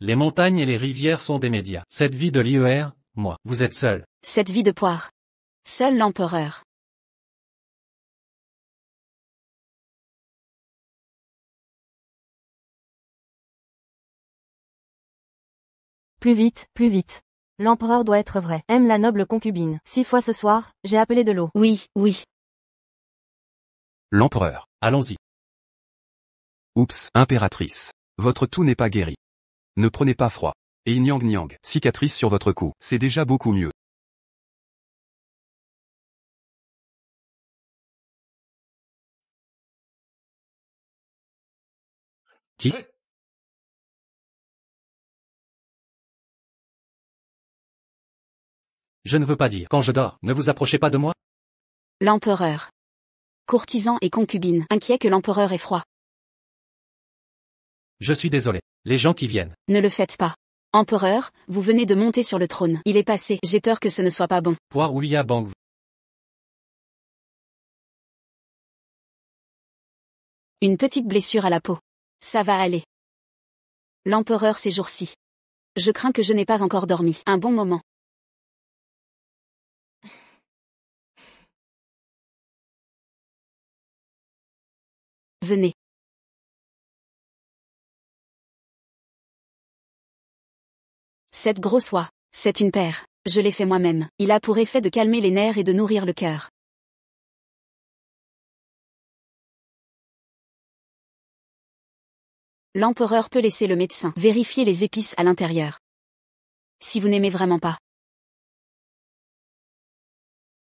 Les montagnes et les rivières sont des médias. Cette vie de l'IER, moi, vous êtes seul. Cette vie de poire. Seul l'empereur. Plus vite, plus vite. L'empereur doit être vrai. Aime la noble concubine. 6 fois ce soir, j'ai appelé de l'eau. Oui, oui. L'empereur. Allons-y. Oups, impératrice. Votre toux n'est pas guéri. Ne prenez pas froid. Et Nyang Nyang, cicatrice sur votre cou, c'est déjà beaucoup mieux. Qui? Je ne veux pas dire. Quand je dors, ne vous approchez pas de moi. L'empereur. Courtisan et concubine, inquiet que l'empereur ait froid. Je suis désolé. Les gens qui viennent. Ne le faites pas. Empereur, vous venez de monter sur le trône. Il est passé, j'ai peur que ce ne soit pas bon. Poire ou Lia Bang. Une petite blessure à la peau. Ça va aller. L'empereur ces jours-ci. Je crains que je n'ai pas encore dormi. Un bon moment. Venez. Cette grosse oie, c'est une paire. Je l'ai fait moi-même. Il a pour effet de calmer les nerfs et de nourrir le cœur. L'empereur peut laisser le médecin vérifier les épices à l'intérieur. Si vous n'aimez vraiment pas.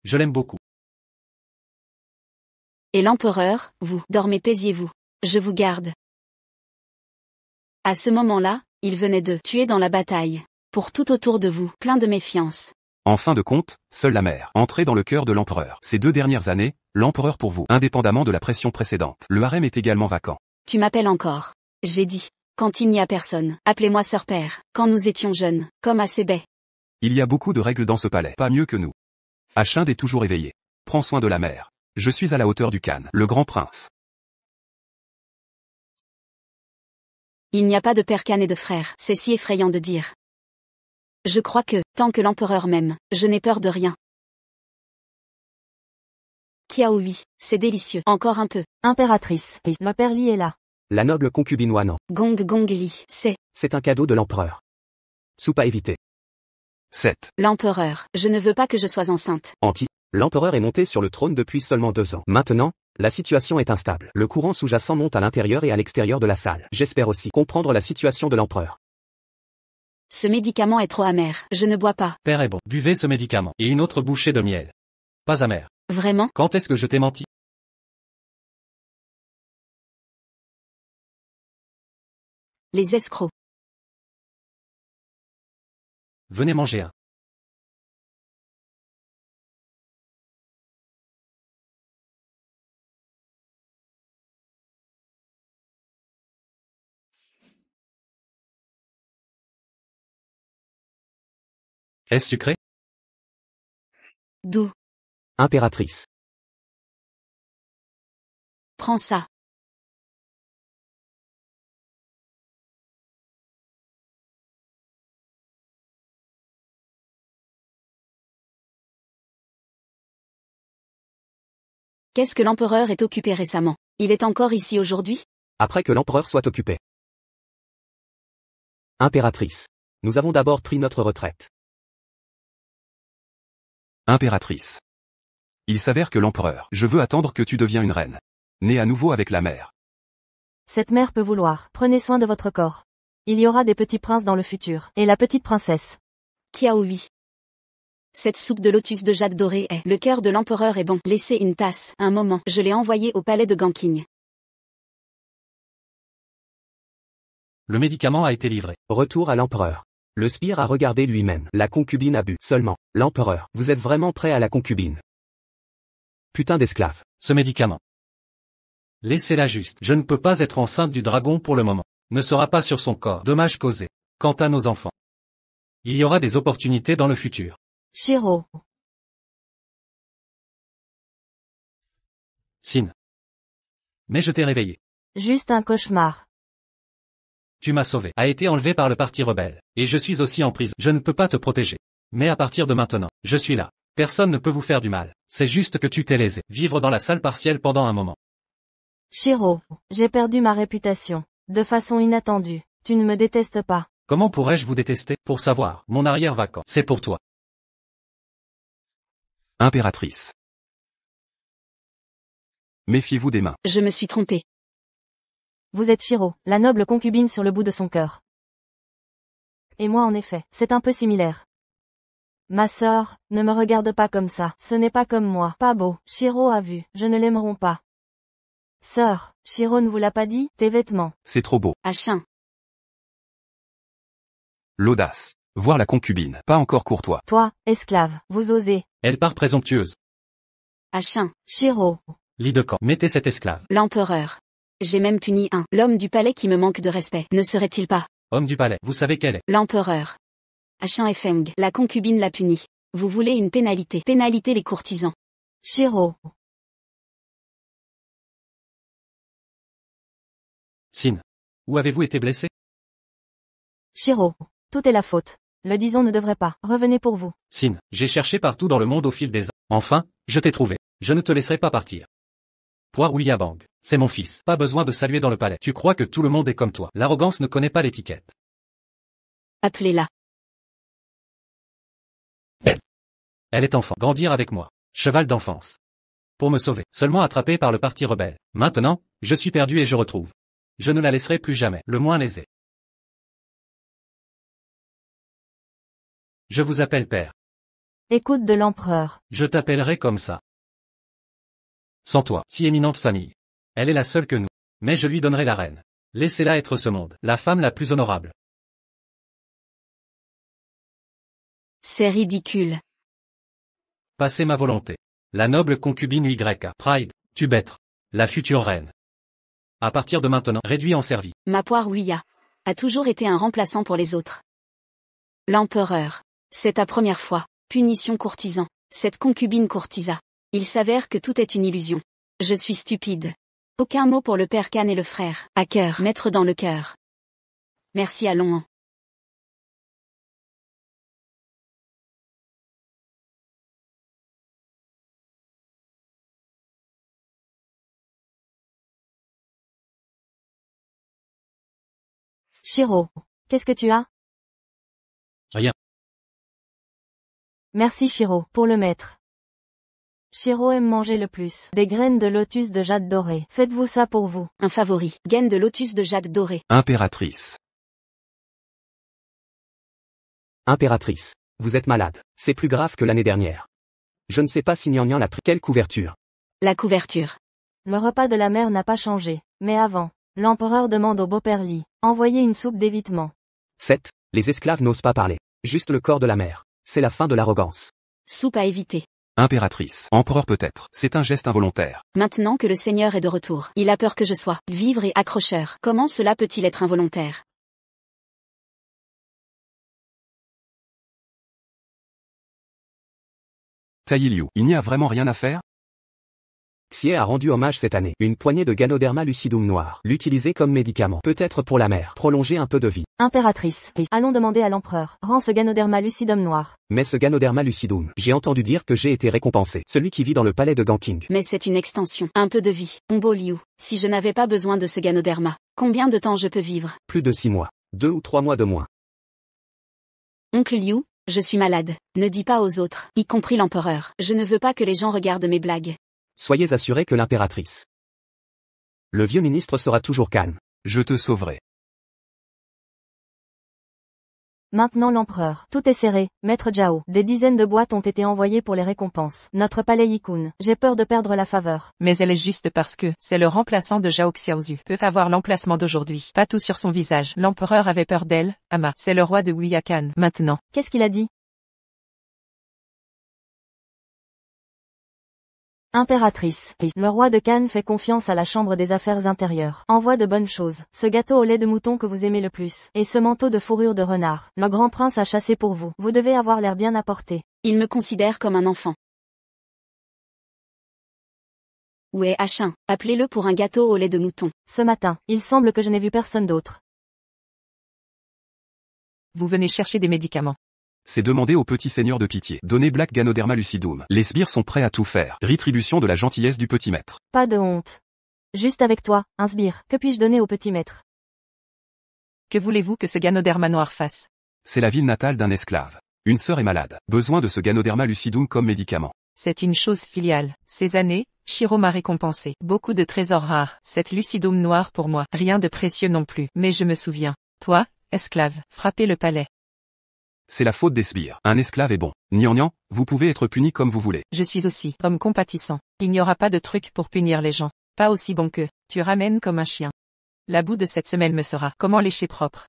Je l'aime beaucoup. Et l'empereur, vous, dormez paisiez-vous. Je vous garde. À ce moment-là, il venait de tuer dans la bataille. Pour tout autour de vous, plein de méfiance. En fin de compte, seule la mère. Entrez dans le cœur de l'empereur. Ces 2 dernières années, l'empereur pour vous, indépendamment de la pression précédente. Le harem est également vacant. Tu m'appelles encore. J'ai dit. Quand il n'y a personne, appelez-moi sœur père. Quand nous étions jeunes, comme à Sébé. Il y a beaucoup de règles dans ce palais. Pas mieux que nous. Achind est toujours éveillé. Prends soin de la mère. Je suis à la hauteur du Khan, le grand prince. Il n'y a pas de père Khan et de frère. C'est si effrayant de dire. Je crois que, tant que l'empereur m'aime, je n'ai peur de rien. Kiaoui, c'est délicieux. Encore un peu. Impératrice. Ma Perlie est là. La noble concubine Wanan. Gong Gong Li, C'est un cadeau de l'empereur. Soupe à éviter. 7. l'empereur. Je ne veux pas que je sois enceinte. Anti. L'empereur est monté sur le trône depuis seulement 2 ans. Maintenant, la situation est instable. Le courant sous-jacent monte à l'intérieur et à l'extérieur de la salle. J'espère aussi comprendre la situation de l'empereur. Ce médicament est trop amer. Je ne bois pas. Père est bon. Buvez ce médicament. Et une autre bouchée de miel. Pas amer. Vraiment? Quand est-ce que je t'ai menti? Les escrocs. Venez manger un. Est-ce sucré? Doux. Impératrice. Prends ça. Qu'est-ce que l'empereur est occupé récemment? Il est encore ici aujourd'hui? Après que l'empereur soit occupé. Impératrice. Nous avons d'abord pris notre retraite. Impératrice. Il s'avère que l'empereur, je veux attendre que tu deviens une reine. Née à nouveau avec la mère. Cette mère peut vouloir. Prenez soin de votre corps. Il y aura des petits princes dans le futur. Et la petite princesse. Kiaoui. Cette soupe de lotus de jade doré est. Le cœur de l'empereur est bon. Laissez une tasse. Un moment. Je l'ai envoyé au palais de Ganking. Le médicament a été livré. Retour à l'empereur. Le sbire a regardé lui-même. La concubine a bu. Seulement. L'empereur. Vous êtes vraiment prêt à la concubine? Putain d'esclave. Ce médicament. Laissez-la juste. Je ne peux pas être enceinte du dragon pour le moment. Ne sera pas sur son corps. Dommage causé. Quant à nos enfants. Il y aura des opportunités dans le futur. Shiro. Sin. Mais je t'ai réveillé. Juste un cauchemar. Tu m'as sauvé. A été enlevé par le parti rebelle. Et je suis aussi en prison. Je ne peux pas te protéger. Mais à partir de maintenant, je suis là. Personne ne peut vous faire du mal. C'est juste que tu t'es lésé. Vivre dans la salle partielle pendant un moment. Shiro, j'ai perdu ma réputation. De façon inattendue. Tu ne me détestes pas. Comment pourrais-je vous détester? Pour savoir, mon arrière va quand? C'est pour toi. Impératrice. Méfiez-vous des mains. Je me suis trompée. Vous êtes Shiro, la noble concubine sur le bout de son cœur. Et moi en effet, c'est un peu similaire. Ma sœur, ne me regarde pas comme ça, ce n'est pas comme moi. Pas beau, Shiro a vu, je ne l'aimeront pas. Sœur, Shiro ne vous l'a pas dit? Tes vêtements. C'est trop beau. Achin. L'audace. Voir la concubine. Pas encore courtois. Toi, esclave, vous osez. Elle part présomptueuse. Achin. Shiro. Lit de camp. Mettez cet esclave. L'empereur. J'ai même puni l'homme du palais qui me manque de respect. Ne serait-il pas? Homme du palais. Vous savez quelle est? L'empereur. Achin et Feng. La concubine l'a puni. Vous voulez une pénalité. Pénalité les courtisans. Shiro. Sin. Où avez-vous été blessé? Shiro. Tout est la faute. Le disons ne devrait pas. Revenez pour vous. Sin. J'ai cherché partout dans le monde au fil des ans. Enfin, je t'ai trouvé. Je ne te laisserai pas partir. Poire Bang. C'est mon fils. Pas besoin de saluer dans le palais. Tu crois que tout le monde est comme toi. L'arrogance ne connaît pas l'étiquette. Appelez-la. Elle est enfant. Grandir avec moi. Cheval d'enfance. Pour me sauver. Seulement attrapé par le parti rebelle. Maintenant, je suis perdu et je retrouve. Je ne la laisserai plus jamais. Le moins lésé. Je vous appelle père. Écoute de l'empereur. Je t'appellerai comme ça. Sans toi, si éminente famille. Elle est la seule que nous. Mais je lui donnerai la reine. Laissez-la être ce monde. La femme la plus honorable. C'est ridicule. Passez ma volonté. La noble concubine YK. Pride, Tubêtre. La future reine. À partir de maintenant, réduit en servi. Ma poire Ouya a toujours été un remplaçant pour les autres. L'empereur. C'est ta première fois. Punition courtisan. Cette concubine courtisa. Il s'avère que tout est une illusion. Je suis stupide. Aucun mot pour le père Khan et le frère. À cœur. Mettre dans le cœur. Merci à Long. Shiro. Qu'est-ce que tu as? Rien. Merci Shiro, pour le maître. Shiro aime manger le plus. Des graines de lotus de jade dorée. Faites-vous ça pour vous. Un favori. Gaine de lotus de jade dorée. Impératrice. Impératrice. Vous êtes malade. C'est plus grave que l'année dernière. Je ne sais pas si Nian Nian l'a pris. Quelle couverture? La couverture. Le repas de la mère n'a pas changé. Mais avant, l'empereur demande au beau-père Li, envoyer une soupe d'évitement. 7. Les esclaves n'osent pas parler. Juste le corps de la mère. C'est la fin de l'arrogance. Soupe à éviter. Impératrice. Empereur peut-être. C'est un geste involontaire. Maintenant que le Seigneur est de retour, il a peur que je sois vivre et accrocheur. Comment cela peut-il être involontaire? Taïliu. Il n'y a vraiment rien à faire? Xie a rendu hommage cette année. Une poignée de Ganoderma lucidum noir. L'utiliser comme médicament. Peut-être pour la mère. Prolonger un peu de vie. Impératrice. Allons demander à l'empereur. Rends ce Ganoderma lucidum noir. Mais ce Ganoderma lucidum, j'ai entendu dire que j'ai été récompensé. Celui qui vit dans le palais de Ganking. Mais c'est une extension. Un peu de vie. Ombo Liu. Si je n'avais pas besoin de ce Ganoderma, combien de temps je peux vivre? Plus de 6 mois. 2 ou 3 mois de moins. Oncle Liu, je suis malade. Ne dis pas aux autres, y compris l'empereur. Je ne veux pas que les gens regardent mes blagues. Soyez assurés que l'impératrice. Le vieux ministre sera toujours calme. Je te sauverai. Maintenant l'empereur. Tout est serré, maître Zhao. Des dizaines de boîtes ont été envoyées pour les récompenses. Notre palais Yikun. J'ai peur de perdre la faveur. Mais elle est juste parce que c'est le remplaçant de Zhao Xiaozu. Peut avoir l'emplacement d'aujourd'hui. Pas tout sur son visage. L'empereur avait peur d'elle, Ama. C'est le roi de Wuyakan. Maintenant. Qu'est-ce qu'il a dit? Impératrice. Le roi de Cannes fait confiance à la chambre des affaires intérieures. Envoie de bonnes choses. Ce gâteau au lait de mouton que vous aimez le plus. Et ce manteau de fourrure de renard. Le grand prince a chassé pour vous. Vous devez avoir l'air bien apporté. Il me considère comme un enfant. Où est Achin? Appelez-le pour un gâteau au lait de mouton. Ce matin, il semble que je n'ai vu personne d'autre. Vous venez chercher des médicaments. C'est demander au petit seigneur de pitié. Donnez Black Ganoderma lucidum. Les sbires sont prêts à tout faire. Rétribution de la gentillesse du petit maître. Pas de honte. Juste avec toi, un sbire. Que puis-je donner au petit maître? Que voulez-vous que ce Ganoderma noir fasse? C'est la ville natale d'un esclave. Une sœur est malade. Besoin de ce Ganoderma lucidum comme médicament. C'est une chose filiale. Ces années, Shiro m'a récompensé. Beaucoup de trésors rares. Cette lucidum noire pour moi. Rien de précieux non plus. Mais je me souviens. Toi, esclave, frappez le palais. C'est la faute des sbires. Un esclave est bon. Nian, vous pouvez être puni comme vous voulez. Je suis aussi homme compatissant. Il n'y aura pas de truc pour punir les gens. Pas aussi bon que tu ramènes comme un chien. La boue de cette semelle me sera comment lécher propre.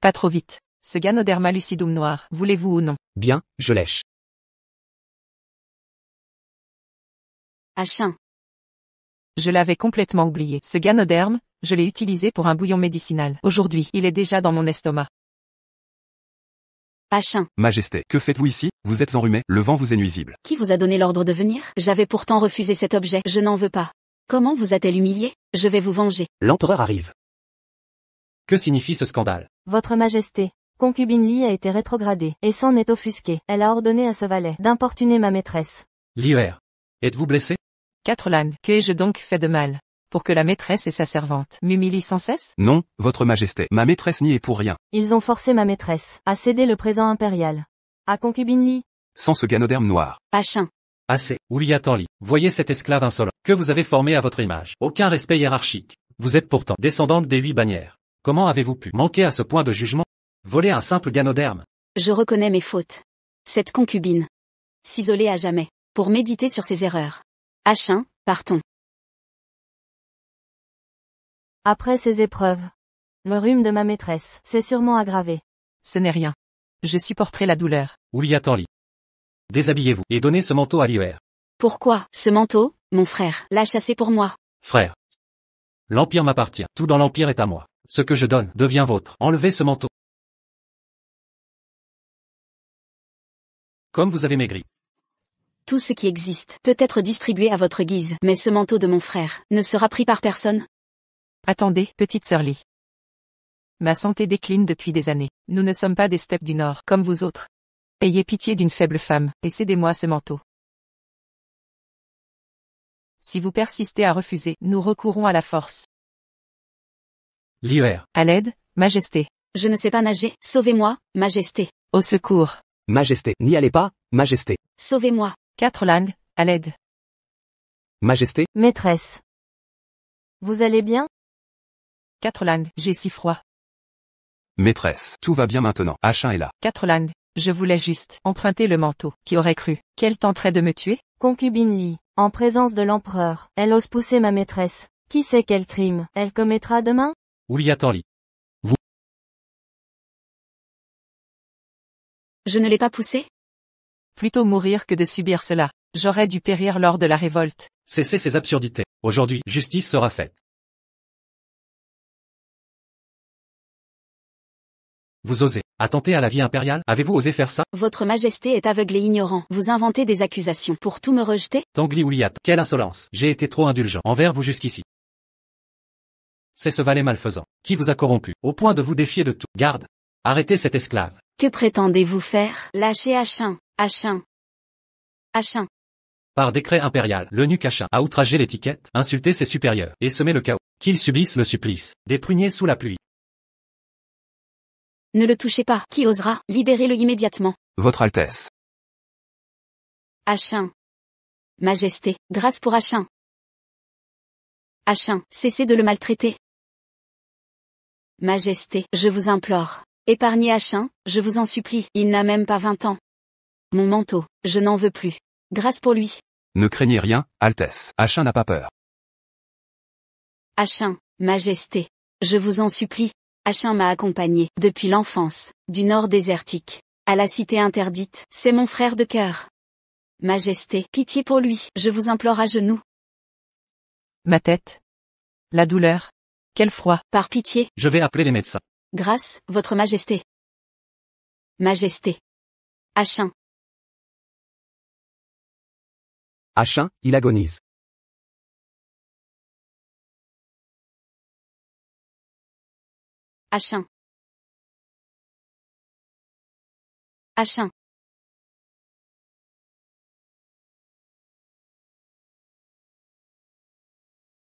Pas trop vite. Ce Ganoderma lucidum noir, voulez-vous ou non? Bien, je lèche. Achin. Je l'avais complètement oublié. Ce Ganoderme, je l'ai utilisé pour un bouillon médicinal. Aujourd'hui, il est déjà dans mon estomac. Achin. Majesté, que faites-vous ici? Vous êtes enrhumé, le vent vous est nuisible. Qui vous a donné l'ordre de venir? J'avais pourtant refusé cet objet. Je n'en veux pas. Comment vous a-t-elle humilié? Je vais vous venger. L'empereur arrive. Que signifie ce scandale? Votre Majesté, concubine Li a été rétrogradée, et s'en est offusquée. Elle a ordonné à ce valet d'importuner ma maîtresse. Lier. Êtes-vous blessé? 4 l'âne, que ai-je donc fait de mal? Pour que la maîtresse et sa servante m'humilient sans cesse? Non, votre majesté, ma maîtresse n'y est pour rien. Ils ont forcé ma maîtresse à céder le présent impérial. À concubine Li. Sans ce Ganoderme noir. Achin. Assez. Ouliatanli. Voyez cet esclave insolent, que vous avez formé à votre image. Aucun respect hiérarchique. Vous êtes pourtant descendante des 8 bannières. Comment avez-vous pu manquer à ce point de jugement? Voler un simple Ganoderme? Je reconnais mes fautes. Cette concubine. S'isoler à jamais. Pour méditer sur ses erreurs. Achin, partons. Après ces épreuves, le rhume de ma maîtresse s'est sûrement aggravé. Ce n'est rien. Je supporterai la douleur. Ouliatanli. Déshabillez-vous et donnez ce manteau à Lier. Pourquoi, ce manteau, mon frère, l'a chassé pour moi? Frère. L'Empire m'appartient. Tout dans l'Empire est à moi. Ce que je donne devient vôtre. Enlevez ce manteau. Comme vous avez maigri. Tout ce qui existe peut être distribué à votre guise, mais ce manteau de mon frère ne sera pris par personne. Attendez, petite sœur Li. Ma santé décline depuis des années. Nous ne sommes pas des steppes du Nord, comme vous autres. Ayez pitié d'une faible femme, et cédez-moi ce manteau. Si vous persistez à refuser, nous recourrons à la force. Lier. À l'aide, Majesté. Je ne sais pas nager, sauvez-moi, Majesté. Au secours. Majesté, n'y allez pas, Majesté. Sauvez-moi. 4 l'âne, à l'aide. Majesté, Maîtresse. Vous allez bien? 4 l'âne, j'ai si froid. Maîtresse, tout va bien maintenant. Achin est là. 4 l'âne, je voulais juste emprunter le manteau. Qui aurait cru qu'elle tenterait de me tuer? Concubine Li, en présence de l'empereur, elle ose pousser ma maîtresse. Qui sait quel crime elle commettra demain? Ouliatanli. Je ne l'ai pas poussé? Plutôt mourir que de subir cela. J'aurais dû périr lors de la révolte. Cessez ces absurdités. Aujourd'hui, justice sera faite. Vous osez attenter à la vie impériale? Avez-vous osé faire ça? Votre Majesté est aveugle et ignorant. Vous inventez des accusations pour tout me rejeter? Tangli Ouliat, quelle insolence! J'ai été trop indulgent envers vous jusqu'ici. C'est ce valet malfaisant qui vous a corrompu, au point de vous défier de tout. Garde! Arrêtez cet esclave. Que prétendez-vous faire? Lâchez Achin. Achin. Achin. Par décret impérial, l'eunuque Achin a outragé l'étiquette, insulté ses supérieurs, et semé le chaos. Qu'ils subissent le supplice, des pruniers sous la pluie. Ne le touchez pas. Qui osera? Libérez-le immédiatement. Votre Altesse. Achin. Majesté, grâce pour Achin. Achin, cessez de le maltraiter. Majesté, je vous implore. Épargnez Achin, je vous en supplie. Il n'a même pas 20 ans. Mon manteau, je n'en veux plus. Grâce pour lui. Ne craignez rien, Altesse. Achin n'a pas peur. Achin, Majesté, je vous en supplie. Achin m'a accompagné, depuis l'enfance, du nord désertique, à la cité interdite. C'est mon frère de cœur. Majesté, pitié pour lui, je vous implore à genoux. Ma tête. La douleur. Quel froid. Par pitié. Je vais appeler les médecins. Grâce, votre Majesté. Majesté. Achin. Achin, il agonise. Achin. Achin.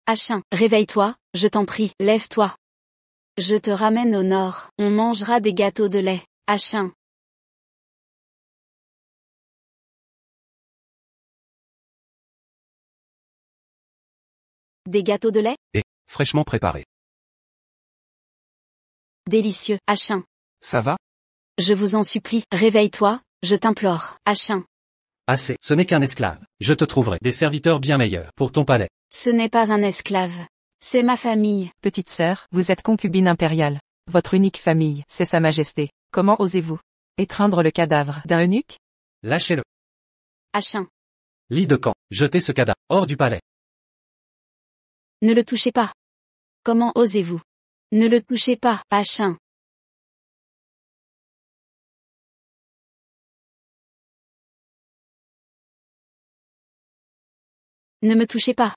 Achin, réveille-toi, je t'en prie, lève-toi. Je te ramène au nord, on mangera des gâteaux de lait. Achin. Des gâteaux de lait? Et, fraîchement préparés. Délicieux, Achin. Ça va? Je vous en supplie, réveille-toi, je t'implore. Achin. Assez, ce n'est qu'un esclave. Je te trouverai des serviteurs bien meilleurs pour ton palais. Ce n'est pas un esclave. C'est ma famille. Petite sœur, vous êtes concubine impériale. Votre unique famille, c'est Sa Majesté. Comment osez-vous étreindre le cadavre d'un eunuque? Lâchez-le. Achin. Lit de camp, jetez ce cadavre hors du palais. Ne le touchez pas. Comment osez-vous? Ne le touchez pas, Achin. Ne me touchez pas.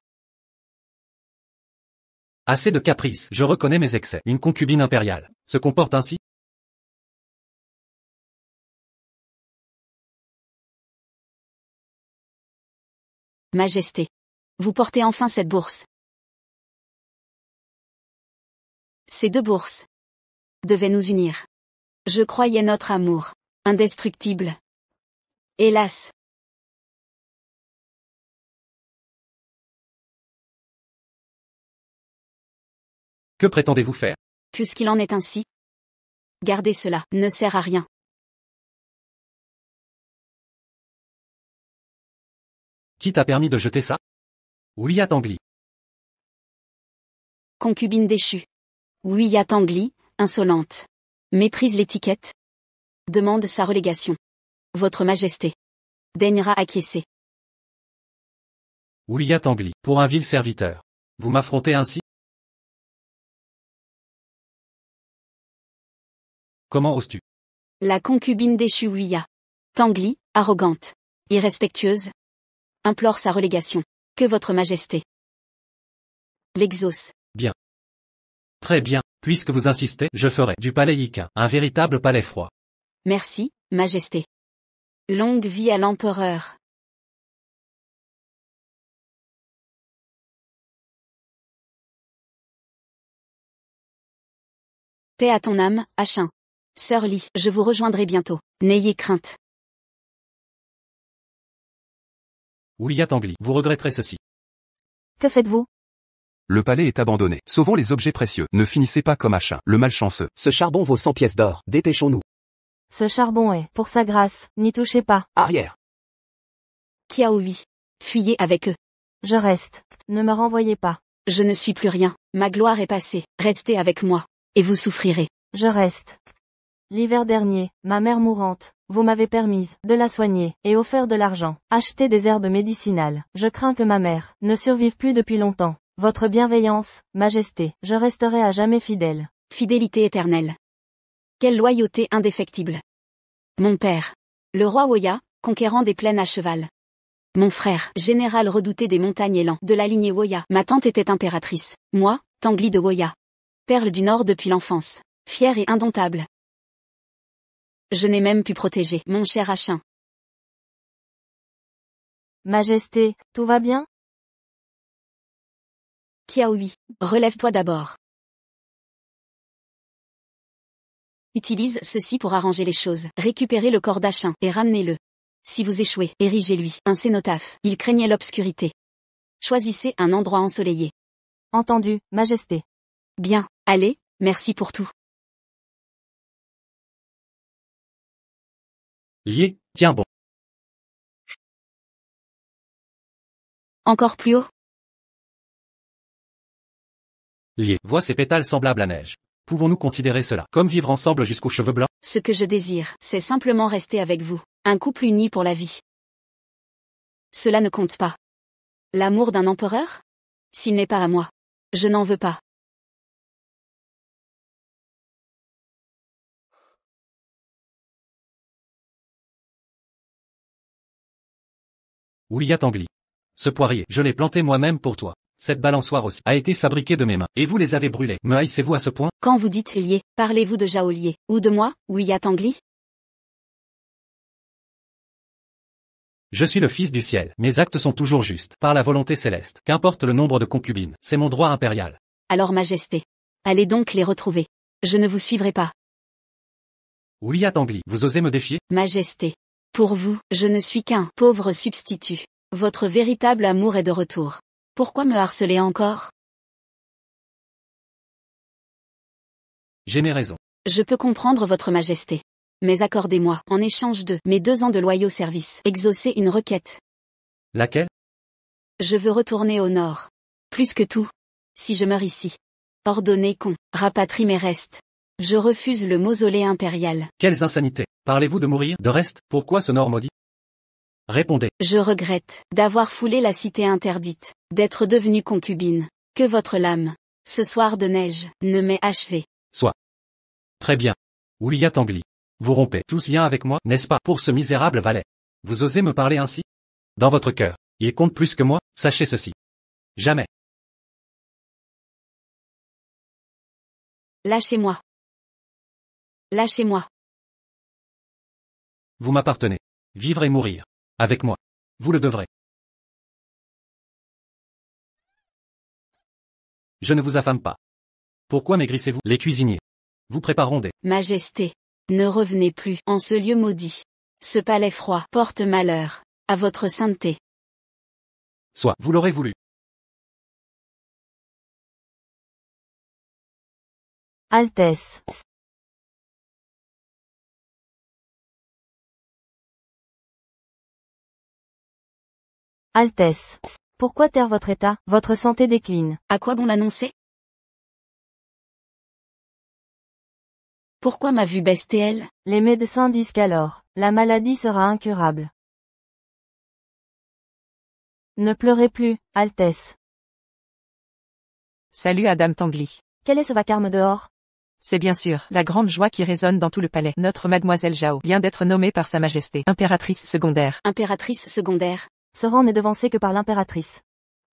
Assez de caprices, je reconnais mes excès. Une concubine impériale se comporte ainsi? Majesté. Vous portez enfin cette bourse. Ces deux bourses devaient nous unir. Je croyais notre amour indestructible. Hélas. Que prétendez-vous faire? Puisqu'il en est ainsi, gardez cela, ne sert à rien. Qui t'a permis de jeter ça? Ouya Tangli. Concubine déchue. Ouya Tangli, insolente. Méprise l'étiquette. Demande sa relégation. Votre Majesté daignera acquiescer. Ouya Tangli, pour un vil serviteur. Vous m'affrontez ainsi? Comment oses-tu? La concubine déchue Ouya Tangli, arrogante, irrespectueuse, implore sa relégation. Que votre Majesté l'exauce. Bien. Très bien, puisque vous insistez, je ferai du palais Yika un véritable palais froid. Merci, Majesté. Longue vie à l'empereur. Paix à ton âme, Achin. Sœur Li, je vous rejoindrai bientôt. N'ayez crainte. Ouya Tangli, vous regretterez ceci. Que faites-vous? Le palais est abandonné. Sauvons les objets précieux. Ne finissez pas comme Achin, le malchanceux. Ce charbon vaut 100 pièces d'or. Dépêchons-nous. Ce charbon est, pour sa grâce, n'y touchez pas. Arrière. Kiaoui. Fuyez avec eux. Je reste. Ne me renvoyez pas. Je ne suis plus rien. Ma gloire est passée. Restez avec moi. Et vous souffrirez. Je reste. L'hiver dernier, ma mère mourante, vous m'avez permise de la soigner et offert de l'argent, acheter des herbes médicinales. Je crains que ma mère ne survive plus depuis longtemps. Votre bienveillance, Majesté, je resterai à jamais fidèle. Fidélité éternelle. Quelle loyauté indéfectible. Mon père. Le roi Woya, conquérant des plaines à cheval. Mon frère, général redouté des montagnes élan de la lignée Woya. Ma tante était impératrice. Moi, Tangli de Woya. Perle du Nord depuis l'enfance. Fière et indomptable. Je n'ai même pu protéger mon cher Achin. Majesté, tout va bien? Kiaoui, relève-toi d'abord. Utilise ceci pour arranger les choses. Récupérez le corps d'Achin et ramenez-le. Si vous échouez, érigez-lui un cénotaphe. Il craignait l'obscurité. Choisissez un endroit ensoleillé. Entendu, Majesté. Bien, allez, merci pour tout. Lié, tiens bon. Encore plus haut. Lié, vois ces pétales semblables à neige. Pouvons-nous considérer cela comme vivre ensemble jusqu'aux cheveux blancs? Ce que je désire, c'est simplement rester avec vous. Un couple uni pour la vie. Cela ne compte pas. L'amour d'un empereur? S'il n'est pas à moi, je n'en veux pas. Ouya Tangli. Ce poirier, je l'ai planté moi-même pour toi. Cette balançoire aussi a été fabriquée de mes mains, et vous les avez brûlés. Me haïssez-vous à ce point? Quand vous dites lié, parlez-vous de Zhao Lié, ou de moi, Ouya Tangli? Je suis le fils du ciel. Mes actes sont toujours justes, par la volonté céleste. Qu'importe le nombre de concubines, c'est mon droit impérial. Alors Majesté. Allez donc les retrouver. Je ne vous suivrai pas. Wuya Tangli, vous osez me défier? Majesté. Pour vous, je ne suis qu'un pauvre substitut. Votre véritable amour est de retour. Pourquoi me harceler encore? J'ai mes raisons. Je peux comprendre votre majesté. Mais accordez-moi, en échange de mes 2 ans de loyaux services, exaucer une requête. Laquelle? Je veux retourner au nord. Plus que tout. Si je meurs ici. Ordonnez qu'on rapatrie mes restes. Je refuse le mausolée impérial. Quelles insanités! Parlez-vous de mourir? De reste, pourquoi ce nord maudit? Répondez. Je regrette d'avoir foulé la cité interdite, d'être devenue concubine. Que votre lame, ce soir de neige, ne m'ait achevé. Soit. Très bien. Wuya Tangli. Vous rompez tous lien avec moi, n'est-ce pas, pour ce misérable valet? Vous osez me parler ainsi? Dans votre cœur, il compte plus que moi, sachez ceci. Jamais. Lâchez-moi. Lâchez-moi. Vous m'appartenez. Vivre et mourir. Avec moi. Vous le devrez. Je ne vous affame pas. Pourquoi maigrissez-vous? Les cuisiniers vous prépareront des... Majesté. Ne revenez plus en ce lieu maudit. Ce palais froid porte malheur à votre sainteté. Soit, vous l'aurez voulu. Altesse. Altesse. Pourquoi taire votre état? Votre santé décline. À quoi bon l'annoncer? Pourquoi ma vue baisse-t-elle? Les médecins disent qu'alors, la maladie sera incurable. Ne pleurez plus, Altesse. Salut à Dame Tangli. Quel est ce vacarme dehors? C'est bien sûr la grande joie qui résonne dans tout le palais. Notre mademoiselle Zhao vient d'être nommée par Sa Majesté impératrice secondaire. Impératrice secondaire. Ce rang n'est devancé que par l'impératrice.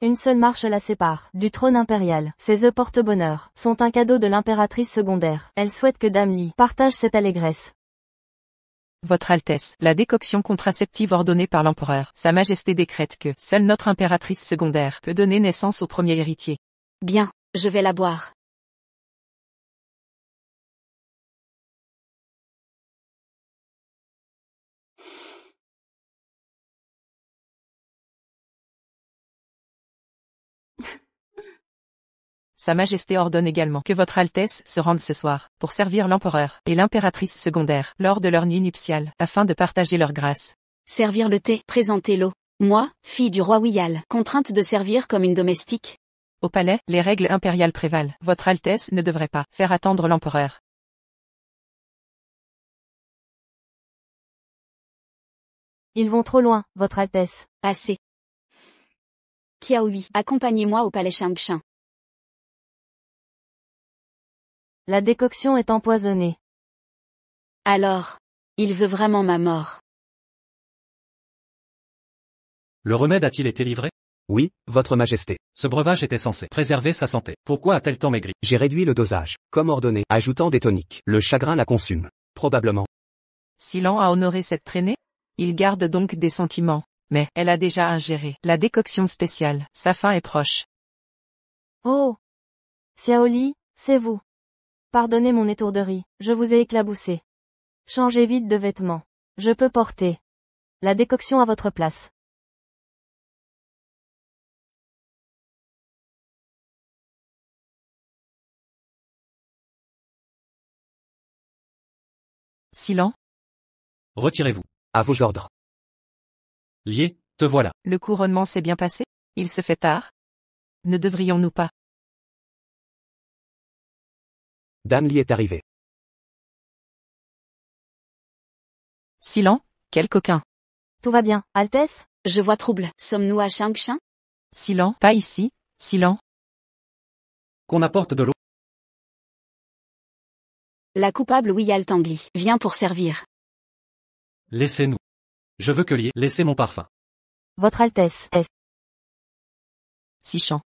Une seule marche la sépare du trône impérial. Ses œufs porte-bonheur sont un cadeau de l'impératrice secondaire. Elle souhaite que Dame Li partage cette allégresse. Votre Altesse, la décoction contraceptive ordonnée par l'empereur. Sa Majesté décrète que seule notre impératrice secondaire peut donner naissance au premier héritier. Bien, je vais la boire. Sa Majesté ordonne également que votre Altesse se rende ce soir, pour servir l'empereur et l'impératrice secondaire, lors de leur nuit nuptiale, afin de partager leur grâce. Servir le thé, présenter l'eau. Moi, fille du roi Wiyal, contrainte de servir comme une domestique. Au palais, les règles impériales prévalent. Votre Altesse ne devrait pas faire attendre l'empereur. Ils vont trop loin, votre Altesse. Assez. Kiaoui, accompagnez-moi au palais Shangshan. La décoction est empoisonnée. Alors, il veut vraiment ma mort. Le remède a-t-il été livré? Oui, Votre Majesté. Ce breuvage était censé préserver sa santé. Pourquoi a-t-elle tant maigri? J'ai réduit le dosage, comme ordonné, ajoutant des toniques. Le chagrin la consume. Probablement. Silan a honoré cette traînée? Il garde donc des sentiments. Mais, elle a déjà ingéré la décoction spéciale. Sa fin est proche. Oh! Xiaoli, c'est vous. Pardonnez mon étourderie, je vous ai éclaboussé. Changez vite de vêtements. Je peux porter la décoction à votre place. Silan? Retirez-vous. À vos ordres. Lié, te voilà. Le couronnement s'est bien passé? Il se fait tard? Ne devrions-nous pas? Dame Li est arrivée. Silan? Quel coquin! Tout va bien, Altesse? Je vois trouble. Sommes-nous à Shangshan? Silan? Pas ici, Silan? Qu'on apporte de l'eau. La coupable Wiyal Tangli vient pour servir. Laissez-nous. Je veux que Lié laissez mon parfum. Votre Altesse est... Sichan.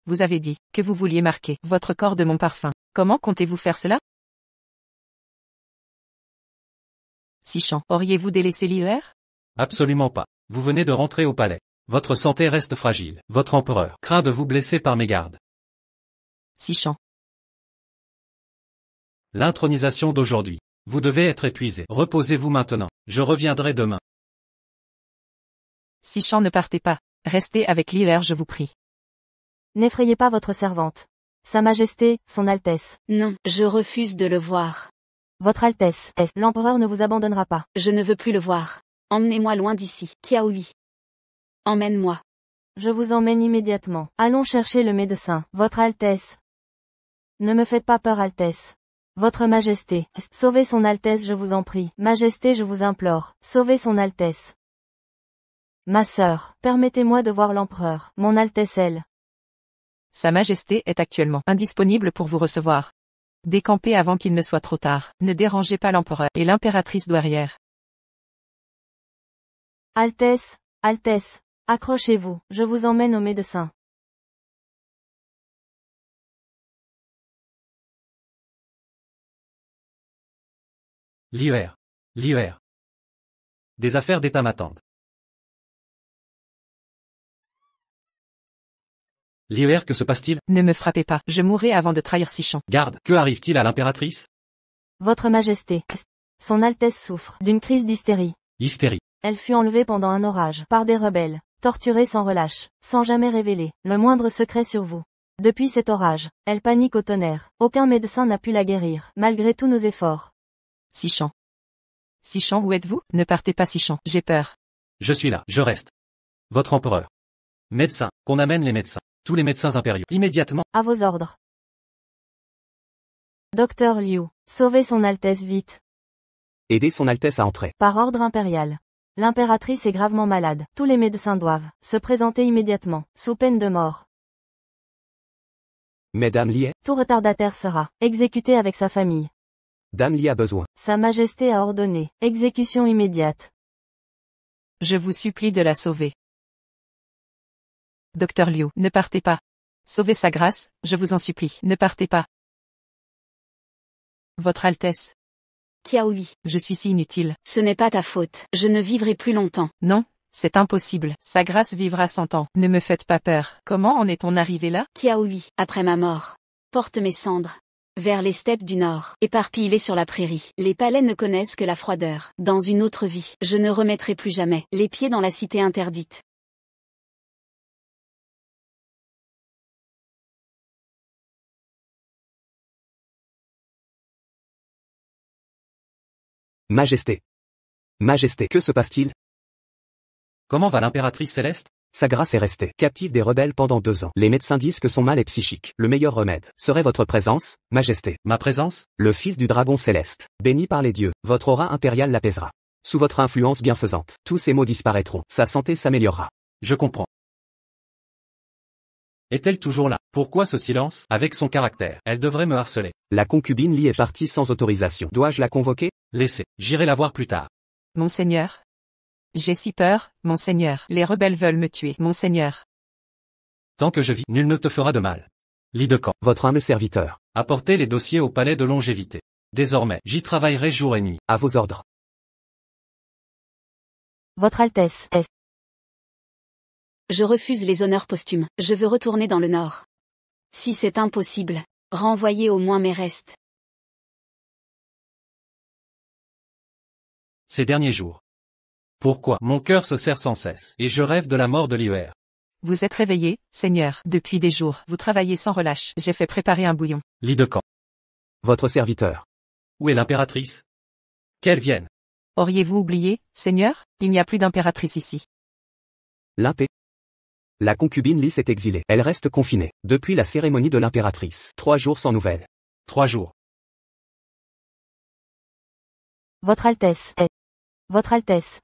Vous avez dit que vous vouliez marquer votre corps de mon parfum. Comment comptez-vous faire cela? Sichan. Auriez-vous délaissé l'IER? Absolument pas. Vous venez de rentrer au palais. Votre santé reste fragile. Votre empereur craint de vous blesser par mégarde. Sichan. L'intronisation d'aujourd'hui. Vous devez être épuisé. Reposez-vous maintenant. Je reviendrai demain. Sichan, ne partez pas. Restez avec l'hiver, je vous prie. N'effrayez pas votre servante. Sa Majesté, Son Altesse. Non, je refuse de le voir. Votre Altesse, l'empereur ne vous abandonnera pas. Je ne veux plus le voir. Emmenez-moi loin d'ici. Kiaoui. Emmène-moi. Je vous emmène immédiatement. Allons chercher le médecin. Votre Altesse. Ne me faites pas peur, Altesse. Votre Majesté, sauvez Son Altesse, je vous en prie. Majesté, je vous implore, sauvez Son Altesse. Ma sœur, permettez-moi de voir l'empereur, Mon Altesse elle. Sa Majesté est actuellement indisponible pour vous recevoir. Décampez avant qu'il ne soit trop tard. Ne dérangez pas l'empereur et l'impératrice douairière. Altesse, Altesse, accrochez-vous, je vous emmène au médecin. L'hiver. L'hiver. Des affaires d'État m'attendent. L'hiver, que se passe-t-il? Ne me frappez pas, je mourrai avant de trahir Sichan. Garde, que arrive-t-il à l'impératrice? Votre Majesté, Son Altesse souffre d'une crise d'hystérie. Hystérie. Elle fut enlevée pendant un orage par des rebelles, torturée sans relâche, sans jamais révéler le moindre secret sur vous. Depuis cet orage, elle panique au tonnerre. Aucun médecin n'a pu la guérir, malgré tous nos efforts. Sichan. Sichan, où êtes-vous? Ne partez pas, Sichan, j'ai peur. Je suis là, je reste. Votre empereur. Médecin, qu'on amène les médecins. Tous les médecins impériaux. Immédiatement. À vos ordres. Docteur Liu, sauvez Son Altesse vite. Aidez Son Altesse à entrer. Par ordre impérial. L'impératrice est gravement malade. Tous les médecins doivent se présenter immédiatement, sous peine de mort. Mais Dame Li est. Tout retardataire sera exécuté avec sa famille. Dame Li a besoin. Sa Majesté a ordonné exécution immédiate. Je vous supplie de la sauver. Docteur Liu, ne partez pas. Sauvez sa grâce, je vous en supplie, ne partez pas. Votre Altesse. Kiaoui. Je suis si inutile. Ce n'est pas ta faute. Je ne vivrai plus longtemps. Non, c'est impossible. Sa grâce vivra 100 ans. Ne me faites pas peur. Comment en est-on arrivé là? Kiaoui. Après ma mort. Porte mes cendres. Vers les steppes du nord, éparpillées sur la prairie. Les palais ne connaissent que la froideur. Dans une autre vie, je ne remettrai plus jamais les pieds dans la cité interdite. Majesté. Majesté, que se passe-t-il? Comment va l'impératrice céleste? Sa grâce est restée captive des rebelles pendant 2 ans. Les médecins disent que son mal est psychique. Le meilleur remède serait votre présence, Majesté. Ma présence? Le fils du dragon céleste, béni par les dieux, votre aura impériale l'apaisera. Sous votre influence bienfaisante, tous ces maux disparaîtront. Sa santé s'améliorera. Je comprends. Est-elle toujours là? Pourquoi ce silence? Avec son caractère, elle devrait me harceler. La concubine Li est partie sans autorisation. Dois-je la convoquer? Laissez, j'irai la voir plus tard. Monseigneur. J'ai si peur, Monseigneur. Les rebelles veulent me tuer, Monseigneur. Tant que je vis, nul ne te fera de mal. Lit de camp. Votre humble serviteur. Apportez les dossiers au palais de longévité. Désormais, j'y travaillerai jour et nuit. À vos ordres. Votre Altesse, Je refuse les honneurs posthumes. Je veux retourner dans le nord. Si c'est impossible, renvoyez au moins mes restes. Ces derniers jours. Pourquoi? Mon cœur se serre sans cesse, et je rêve de la mort de l'hiver. Vous êtes réveillé, Seigneur. Depuis des jours, vous travaillez sans relâche. J'ai fait préparer un bouillon. Lit de camp. Votre serviteur. Où est l'impératrice? Qu'elle vienne. Auriez-vous oublié, Seigneur? Il n'y a plus d'impératrice ici. L'impé. La concubine Li s'est exilée. Elle reste confinée. Depuis la cérémonie de l'impératrice. 3 jours sans nouvelles. 3 jours. Votre Altesse, Votre Altesse,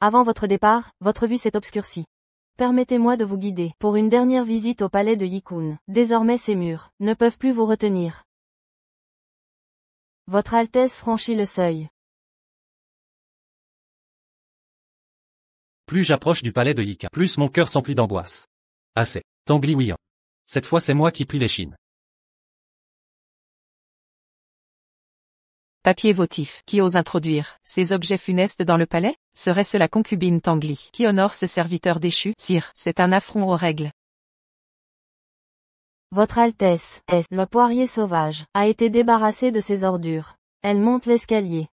avant votre départ, votre vue s'est obscurcie. Permettez-moi de vous guider pour une dernière visite au palais de Yikun. Désormais ces murs ne peuvent plus vous retenir. Votre Altesse franchit le seuil. Plus j'approche du palais de Yika, plus mon cœur s'emplit d'angoisse. Assez. Tangli Ouian. Cette fois c'est moi qui plie les chines. Papier votif. Qui ose introduire ces objets funestes dans le palais? Serait-ce la concubine Tangli qui honore ce serviteur déchu? Sire, c'est un affront aux règles. Votre Altesse, le poirier sauvage, a été débarrassé de ses ordures. Elle monte l'escalier.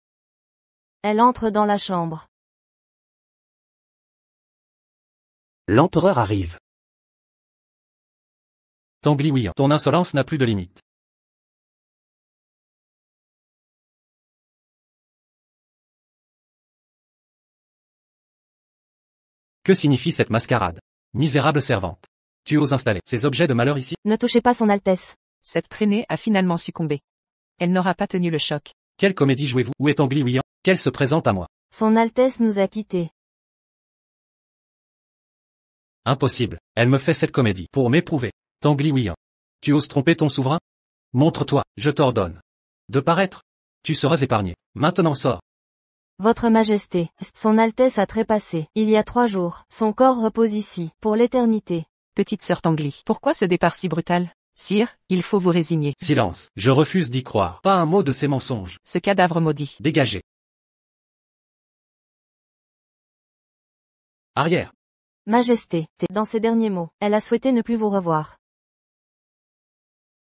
Elle entre dans la chambre. L'empereur arrive. Tangli Huiyan, ton insolence n'a plus de limite. Que signifie cette mascarade? Misérable servante. Tu oses installer ces objets de malheur ici? Ne touchez pas son Altesse. Cette traînée a finalement succombé. Elle n'aura pas tenu le choc. Quelle comédie jouez-vous? Où est Tangli Huiyan? Qu'elle se présente à moi? Son Altesse nous a quittés. Impossible. Elle me fait cette comédie pour m'éprouver. Tangli Huiyan. Tu oses tromper ton souverain? Montre-toi, je t'ordonne. De paraître. Tu seras épargné. Maintenant sors. Votre Majesté, son Altesse a trépassé, il y a 3 jours. Son corps repose ici, pour l'éternité. Petite sœur Tangli, pourquoi ce départ si brutal? Sire, il faut vous résigner. Silence. Je refuse d'y croire. Pas un mot de ces mensonges. Ce cadavre maudit. Dégagez. Arrière. Majesté, dans ses derniers mots, elle a souhaité ne plus vous revoir.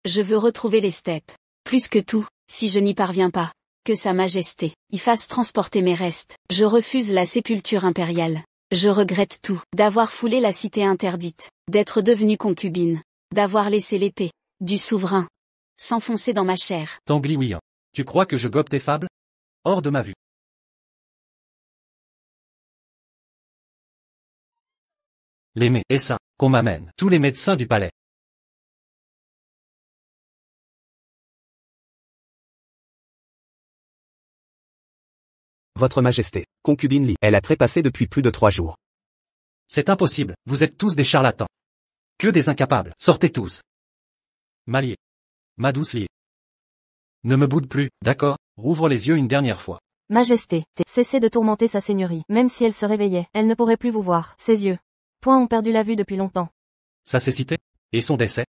Je veux retrouver les steppes. Plus que tout, si je n'y parviens pas. Que Sa Majesté y fasse transporter mes restes. Je refuse la sépulture impériale. Je regrette tout. D'avoir foulé la cité interdite. D'être devenue concubine. D'avoir laissé l'épée du souverain s'enfoncer dans ma chair. Tangli Huiyan. Tu crois que je gobe tes fables? Hors de ma vue. Les médecins qu'on m'amène. Tous les médecins du palais. Votre Majesté, concubine Li, elle a trépassé depuis plus de 3 jours. C'est impossible, vous êtes tous des charlatans. Que des incapables, sortez tous. Malier. Ma douce Li. Ne me boude plus, d'accord, rouvre les yeux une dernière fois. Majesté, cessez de tourmenter sa seigneurie. Même si elle se réveillait, elle ne pourrait plus vous voir. Ses yeux. Point ont perdu la vue depuis longtemps. Sa cécité? Et son décès?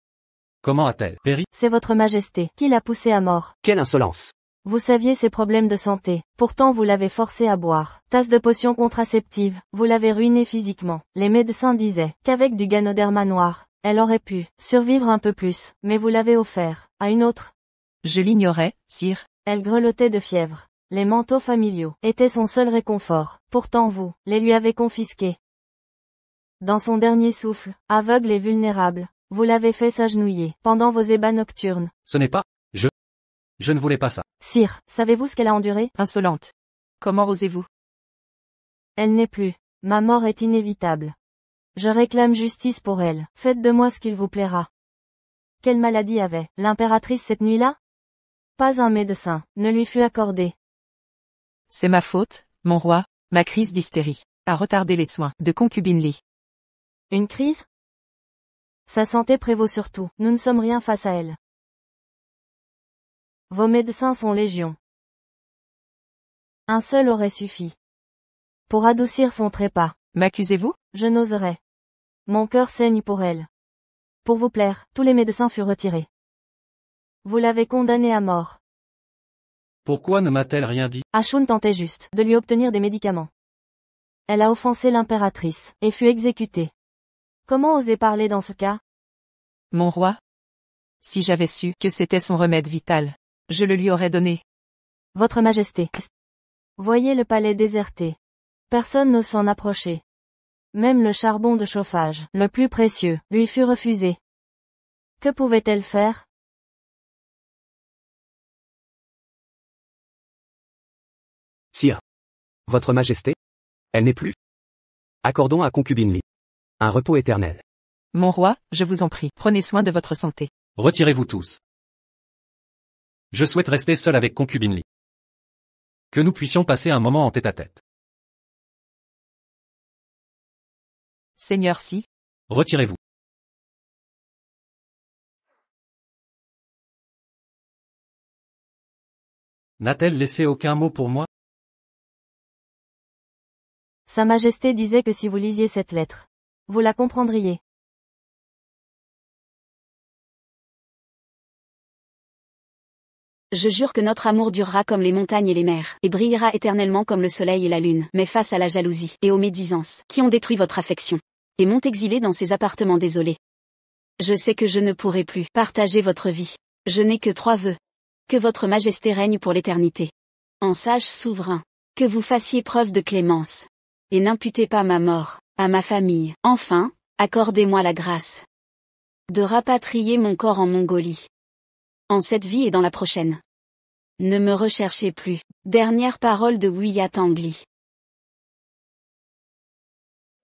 Comment a-t-elle péri? C'est votre Majesté qui l'a poussée à mort. Quelle insolence! Vous saviez ses problèmes de santé, pourtant vous l'avez forcé à boire. Tasse de potions contraceptives, vous l'avez ruinée physiquement. Les médecins disaient qu'avec du ganoderma noir, elle aurait pu survivre un peu plus, mais vous l'avez offert à une autre. Je l'ignorais, sire. Elle grelottait de fièvre. Les manteaux familiaux étaient son seul réconfort, pourtant vous les lui avez confisqués. Dans son dernier souffle, aveugle et vulnérable, vous l'avez fait s'agenouiller pendant vos ébats nocturnes. Ce n'est pas... Je ne voulais pas ça. Sire, savez-vous ce qu'elle a enduré? Insolente. Comment osez-vous? Elle n'est plus. Ma mort est inévitable. Je réclame justice pour elle. Faites de moi ce qu'il vous plaira. Quelle maladie avait l'impératrice cette nuit-là? Pas un médecin ne lui fut accordé. C'est ma faute, mon roi, ma crise d'hystérie a retardé les soins de concubine Li. Une crise? Sa santé prévaut surtout, nous ne sommes rien face à elle. Vos médecins sont légion. Un seul aurait suffi. Pour adoucir son trépas. M'accusez-vous? Je n'oserais. Mon cœur saigne pour elle. Pour vous plaire, tous les médecins furent retirés. Vous l'avez condamnée à mort. Pourquoi ne m'a-t-elle rien dit? Ashun tentait juste de lui obtenir des médicaments. Elle a offensé l'impératrice, et fut exécutée. Comment oser parler dans ce cas? Mon roi? Si j'avais su que c'était son remède vital, je le lui aurais donné. Votre Majesté. Voyez le palais déserté. Personne n'ose s'en approcher. Même le charbon de chauffage, le plus précieux, lui fut refusé. Que pouvait-elle faire? Sire. Votre Majesté? Elle n'est plus. Accordons à concubine Li un repos éternel. Mon roi, je vous en prie, prenez soin de votre santé. Retirez-vous tous. Je souhaite rester seul avec concubine Li. Que nous puissions passer un moment en tête-à-tête. Seigneur Si. Retirez-vous. N'a-t-elle laissé aucun mot pour moi? Sa Majesté disait que si vous lisiez cette lettre, vous la comprendriez. Je jure que notre amour durera comme les montagnes et les mers, et brillera éternellement comme le soleil et la lune. Mais face à la jalousie et aux médisances qui ont détruit votre affection, et m'ont exilé dans ces appartements désolés, je sais que je ne pourrai plus partager votre vie. Je n'ai que 3 vœux. Que votre majesté règne pour l'éternité. En sage souverain. Que vous fassiez preuve de clémence. Et n'imputez pas ma mort à ma famille. Enfin, accordez-moi la grâce de rapatrier mon corps en Mongolie. En cette vie et dans la prochaine. Ne me recherchez plus. Dernière parole de Wiyat Angli.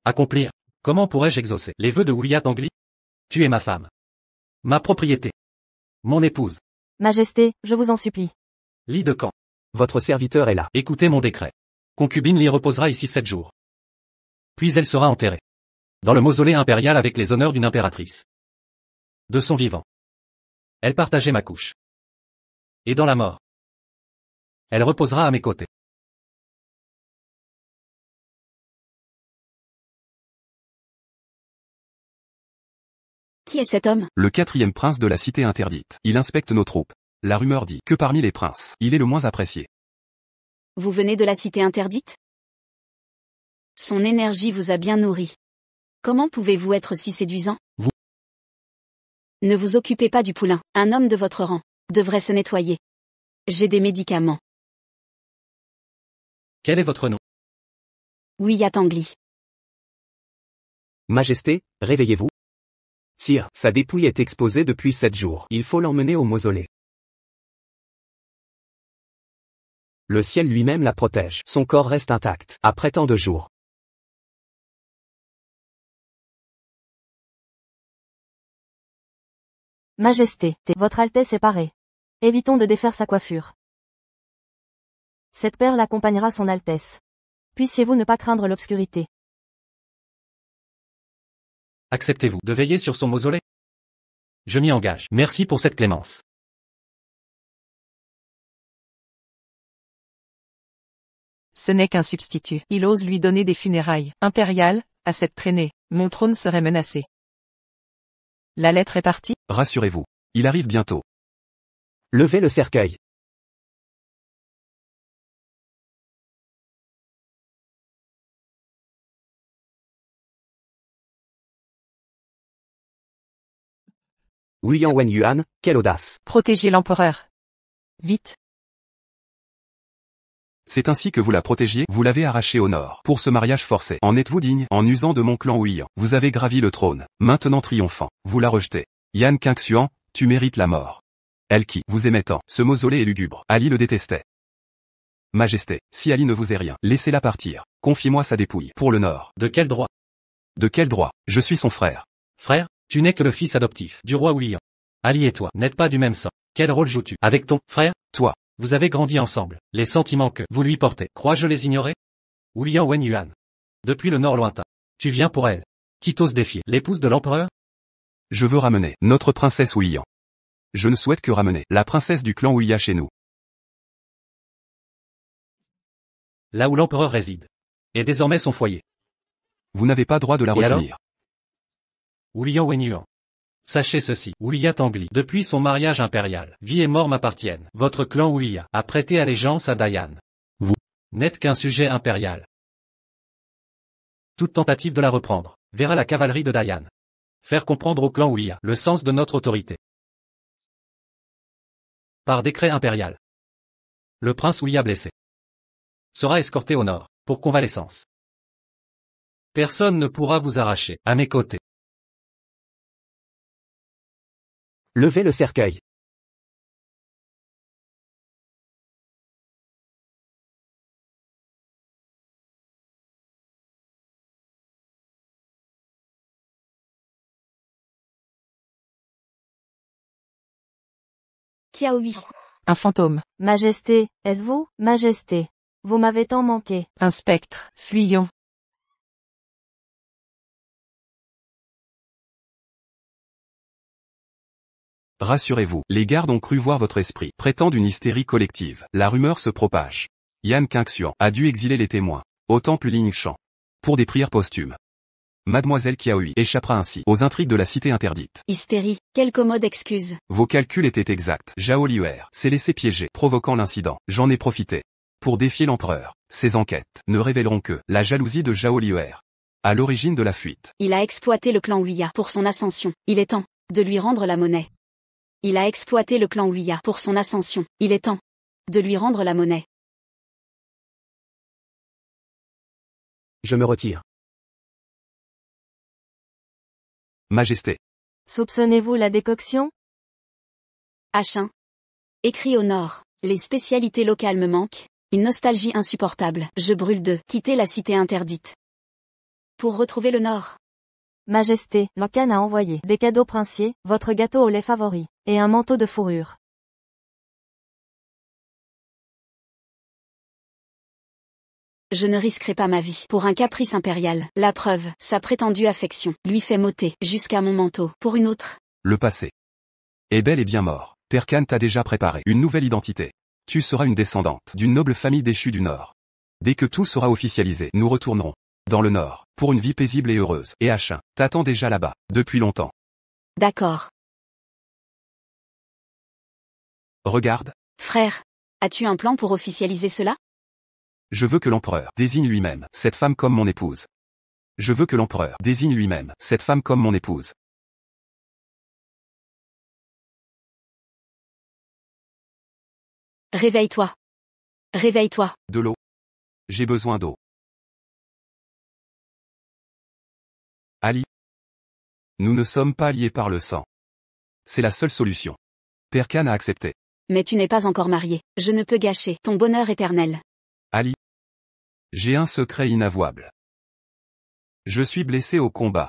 Accomplir. Comment pourrais-je exaucer les vœux de Wiyat Angli? Tu es ma femme. Ma propriété. Mon épouse. Majesté, je vous en supplie. Lit de camp. Votre serviteur est là. Écoutez mon décret. Concubine Li reposera ici 7 jours. Puis elle sera enterrée dans le mausolée impérial avec les honneurs d'une impératrice. De son vivant, elle partageait ma couche. Et dans la mort, elle reposera à mes côtés. Qui est cet homme? Le 4e prince de la cité interdite. Il inspecte nos troupes. La rumeur dit que parmi les princes, il est le moins apprécié. Vous venez de la cité interdite? Son énergie vous a bien nourri. Comment pouvez-vous être si séduisant? Vous. Ne vous occupez pas du poulain. Un homme de votre rang devrait se nettoyer. J'ai des médicaments. Quel est votre nom? Wiyat Angli. Majesté, réveillez-vous. Sire, sa dépouille est exposée depuis 7 jours. Il faut l'emmener au mausolée. Le ciel lui-même la protège. Son corps reste intact, après tant de jours. Majesté, votre Altesse est parée. Évitons de défaire sa coiffure. Cette perle accompagnera son Altesse. Puissiez-vous ne pas craindre l'obscurité. Acceptez-vous de veiller sur son mausolée? Je m'y engage. Merci pour cette clémence. Ce n'est qu'un substitut. Il ose lui donner des funérailles impériales, à cette traînée. Mon trône serait menacé. La lettre est partie? Rassurez-vous. Il arrive bientôt. Levez le cercueil. William Wen Yuan, quelle audace. Protégez l'empereur. Vite. C'est ainsi que vous la protégiez, vous l'avez arrachée au nord. Pour ce mariage forcé. En êtes-vous digne? En usant de mon clan Ouian, vous avez gravi le trône. Maintenant triomphant, vous la rejetez. Yan Qingxuan, tu mérites la mort. Elle qui vous aimait tant. Ce mausolée est lugubre. Ali le détestait. Majesté, si Ali ne vous est rien, laissez-la partir. Confiez-moi sa dépouille. Pour le nord. De quel droit? De quel droit? Je suis son frère. Frère, tu n'es que le fils adoptif du roi Wiyang. Ali et toi n'êtes pas du même sang. Quel rôle joues-tu avec ton frère? Toi. Vous avez grandi ensemble. Les sentiments que vous lui portez, crois-je les ignorer? William Wen Yuan. Depuis le nord lointain. Tu viens pour elle. Qui t'ose défier? L'épouse de l'empereur? Je veux ramener notre princesse Ouian. Je ne souhaite que ramener la princesse du clan Ouya chez nous. Là où l'empereur réside. Et désormais son foyer. Vous n'avez pas droit de la Et retenir. William Wen Yuan. Sachez ceci, Wiyat Angli, depuis son mariage impérial, vie et mort m'appartiennent. Votre clan Ouya a prêté allégeance à Dayan. Vous n'êtes qu'un sujet impérial. Toute tentative de la reprendre verra la cavalerie de Dayan faire comprendre au clan Ouya le sens de notre autorité. Par décret impérial, le prince Ouya blessé sera escorté au nord pour convalescence. Personne ne pourra vous arracher à mes côtés. Levez le cercueil. Qiaohui. Un fantôme. Majesté, est-ce vous? Majesté. Vous m'avez tant manqué. Un spectre. Fuyons. Rassurez-vous, les gardes ont cru voir votre esprit, prétendent une hystérie collective. La rumeur se propage. Yan Qingxuan a dû exiler les témoins au temple Lingshan pour des prières posthumes. Mademoiselle Qiaohui échappera ainsi aux intrigues de la cité interdite. Hystérie. Quelle commode excuse. Vos calculs étaient exacts. Zhao Liuer s'est laissé piéger, provoquant l'incident. J'en ai profité. Pour défier l'empereur, ces enquêtes ne révéleront que la jalousie de Zhao Liuer. À l'origine de la fuite. Il a exploité le clan Huiya pour son ascension. Il est temps de lui rendre la monnaie. Il a exploité le clan Huiya pour son ascension. Il est temps de lui rendre la monnaie. Je me retire. Majesté. Soupçonnez-vous la décoction? H1. Écrit au nord. Les spécialités locales me manquent. Une nostalgie insupportable. Je brûle de quitter la cité interdite. Pour retrouver le nord. Majesté, Locan a envoyé des cadeaux princiers, votre gâteau au lait favori, et un manteau de fourrure. Je ne risquerai pas ma vie pour un caprice impérial. La preuve, sa prétendue affection, lui fait m'ôter jusqu'à mon manteau pour une autre. Le passé est bel et bien mort. Perkan t'a déjà préparé une nouvelle identité. Tu seras une descendante d'une noble famille déchue du Nord. Dès que tout sera officialisé, nous retournerons dans le Nord, pour une vie paisible et heureuse. Et H1 t'attend déjà là-bas, depuis longtemps. D'accord. Regarde. Frère, as-tu un plan pour officialiser cela? Je veux que l'empereur désigne lui-même cette femme comme mon épouse. Je veux que l'empereur désigne lui-même cette femme comme mon épouse. Réveille-toi. Réveille-toi. De l'eau. J'ai besoin d'eau. Ali. Nous ne sommes pas liés par le sang. C'est la seule solution. Perkan a accepté. Mais tu n'es pas encore marié. Je ne peux gâcher ton bonheur éternel. Ali. J'ai un secret inavouable. Je suis blessé au combat.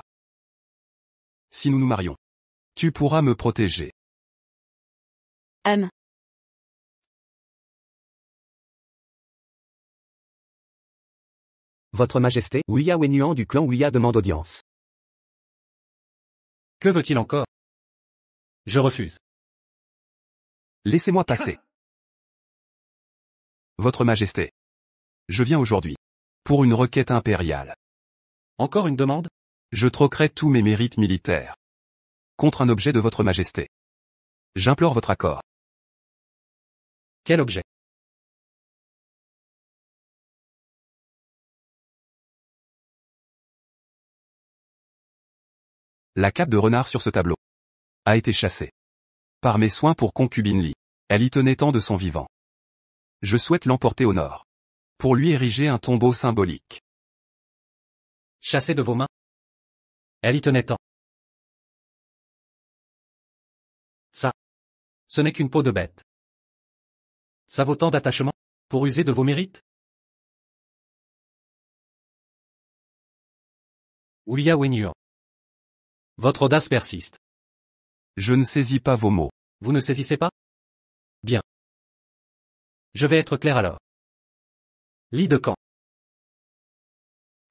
Si nous nous marions, tu pourras me protéger. Votre Majesté, Huiya Wenyuan du clan Huiya demande audience. Que veut-il encore? Je refuse. Laissez-moi passer. Votre Majesté. Je viens aujourd'hui. Pour une requête impériale. Encore une demande? Je troquerai tous mes mérites militaires. Contre un objet de votre Majesté. J'implore votre accord. Quel objet? La cape de renard sur ce tableau a été chassée. Par mes soins pour concubine Li. Elle y tenait tant de son vivant. Je souhaite l'emporter au nord. Pour lui ériger un tombeau symbolique. Chassé de vos mains? Elle y tenait tant. Ça. Ce n'est qu'une peau de bête. Ça vaut tant d'attachement? Pour user de vos mérites? Huiya Wenyuan. Votre audace persiste. Je ne saisis pas vos mots. Vous ne saisissez pas? Bien. Je vais être clair alors. Lis de camp.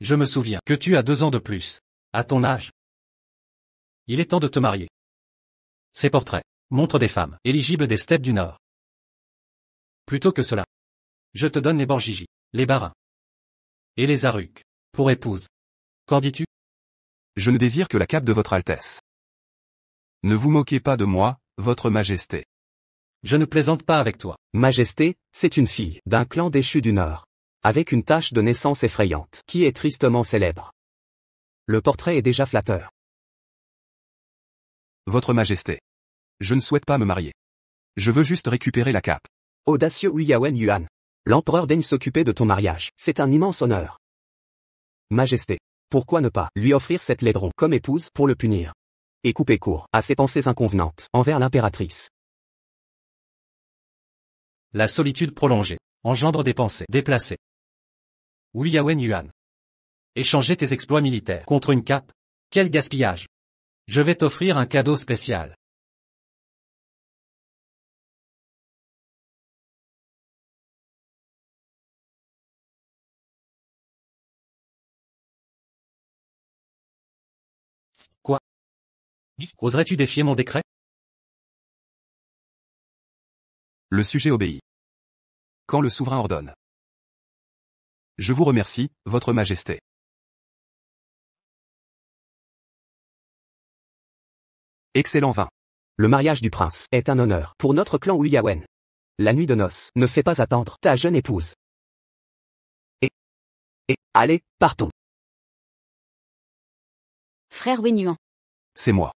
Je me souviens que tu as 2 ans de plus. À ton âge. Il est temps de te marier. Ces portraits montrent des femmes éligibles des steppes du Nord. Plutôt que cela. Je te donne les Borgigi, les Barins. Et les Aruk. Pour épouse. Qu'en dis-tu? Je ne désire que la cape de votre Altesse. Ne vous moquez pas de moi, votre Majesté. Je ne plaisante pas avec toi. Majesté, c'est une fille d'un clan déchu du Nord. Avec une tache de naissance effrayante, qui est tristement célèbre. Le portrait est déjà flatteur. Votre Majesté. Je ne souhaite pas me marier. Je veux juste récupérer la cape. Audacieux Huiya Wenyuan. L'empereur daigne s'occuper de ton mariage. C'est un immense honneur. Majesté. Pourquoi ne pas lui offrir cette laidron comme épouse pour le punir? Et couper court à ses pensées inconvenantes envers l'impératrice. La solitude prolongée engendre des pensées déplacées. Huiya Wenyuan. Échanger tes exploits militaires contre une cape? Quel gaspillage! Je vais t'offrir un cadeau spécial. Quoi? Oserais-tu défier mon décret? Le sujet obéit. Quand le souverain ordonne. Je vous remercie, votre Majesté. Excellent vin. Le mariage du prince est un honneur pour notre clan Huyawen. La nuit de noces ne fait pas attendre ta jeune épouse. Allez, partons. Frère Wenyuan. C'est moi.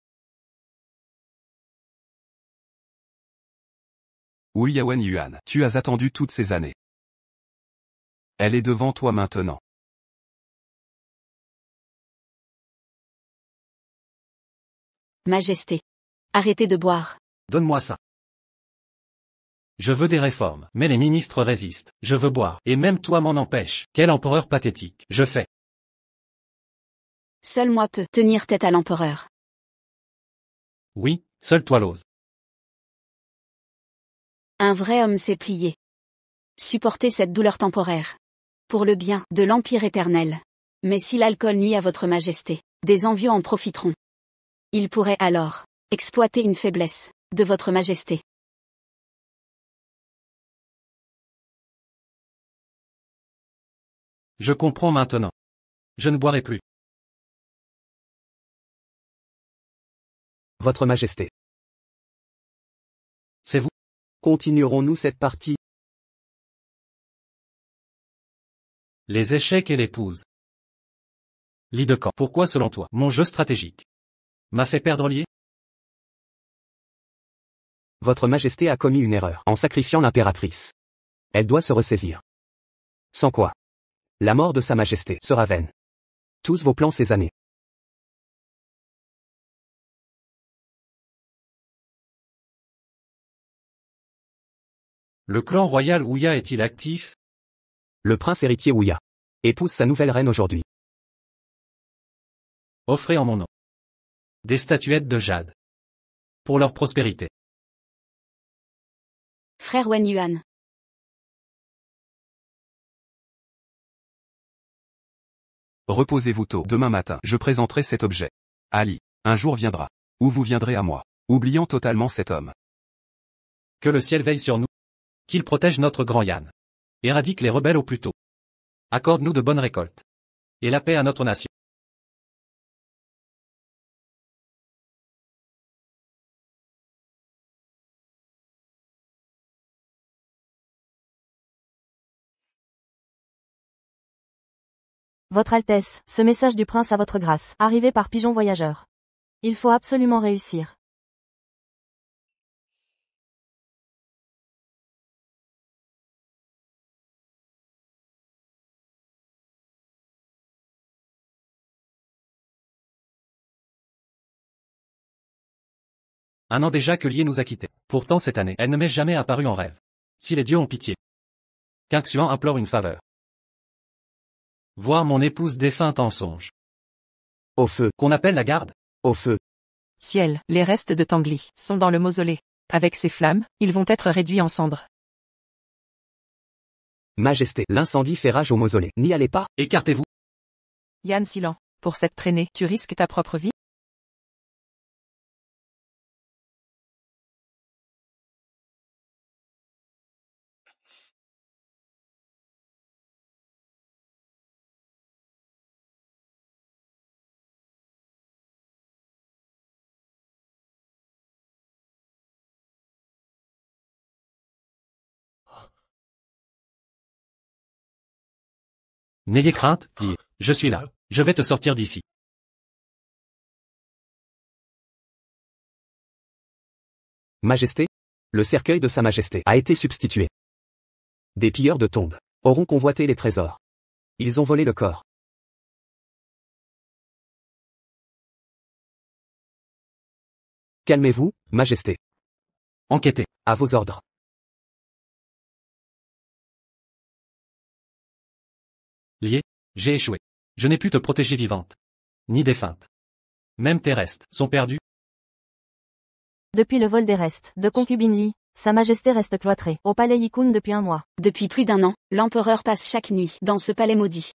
Yawen Yuan, tu as attendu toutes ces années. Elle est devant toi maintenant. Majesté. Arrêtez de boire. Donne-moi ça. Je veux des réformes, mais les ministres résistent. Je veux boire, et même toi m'en empêches. Quel empereur pathétique. Je fais. Seul moi peux tenir tête à l'empereur. Oui, seul toi l'oses. Un vrai homme s'est plié. Supportez cette douleur temporaire. Pour le bien de l'Empire éternel. Mais si l'alcool nuit à votre majesté, des envieux en profiteront. Ils pourraient alors exploiter une faiblesse de votre majesté. Je comprends maintenant. Je ne boirai plus. Votre majesté. C'est vous? Continuerons-nous cette partie? Les échecs et l'épouse. Lit de camp. Pourquoi selon toi, mon jeu stratégique m'a fait perdre lié? Votre majesté a commis une erreur en sacrifiant l'impératrice. Elle doit se ressaisir. Sans quoi, la mort de sa majesté sera vaine. Tous vos plans ces années. Le clan royal Ouya est-il actif? Le prince héritier Ouya épouse sa nouvelle reine aujourd'hui. Offrez en mon nom des statuettes de jade. Pour leur prospérité. Frère Wenyuan. Reposez-vous tôt. Demain matin, je présenterai cet objet. Ali, un jour viendra, où vous viendrez à moi, oubliant totalement cet homme. Que le ciel veille sur nous. Qu'il protège notre grand Yan. Éradique les rebelles au plus tôt. Accorde-nous de bonnes récoltes. Et la paix à notre nation. Votre Altesse, ce message du prince à votre grâce, arrivé par pigeon voyageur. Il faut absolument réussir. Un an déjà que Lié nous a quittés. Pourtant cette année, elle ne m'est jamais apparue en rêve. Si les dieux ont pitié. Qingxuan implore une faveur. Voir mon épouse défunte en songe. Au feu, Qu'on appelle la garde? au feu. Ciel, les restes de Tangli sont dans le mausolée. Avec ces flammes, ils vont être réduits en cendres. Majesté, l'incendie fait rage au mausolée. N'y allez pas. Écartez-vous. Yan Silan, pour cette traînée, tu risques ta propre vie? N'ayez crainte, Lié. Je suis là. Je vais te sortir d'ici. Majesté, le cercueil de sa majesté a été substitué. Des pilleurs de tombes auront convoité les trésors. Ils ont volé le corps. Calmez-vous, majesté. Enquêtez. À vos ordres. Lié, j'ai échoué. Je n'ai pu te protéger vivante. Ni défunte. Même tes restes sont perdus. Depuis le vol des restes de concubine Li, sa majesté reste cloîtrée au palais Yikun depuis un mois. Depuis plus d'un an, l'empereur passe chaque nuit dans ce palais maudit.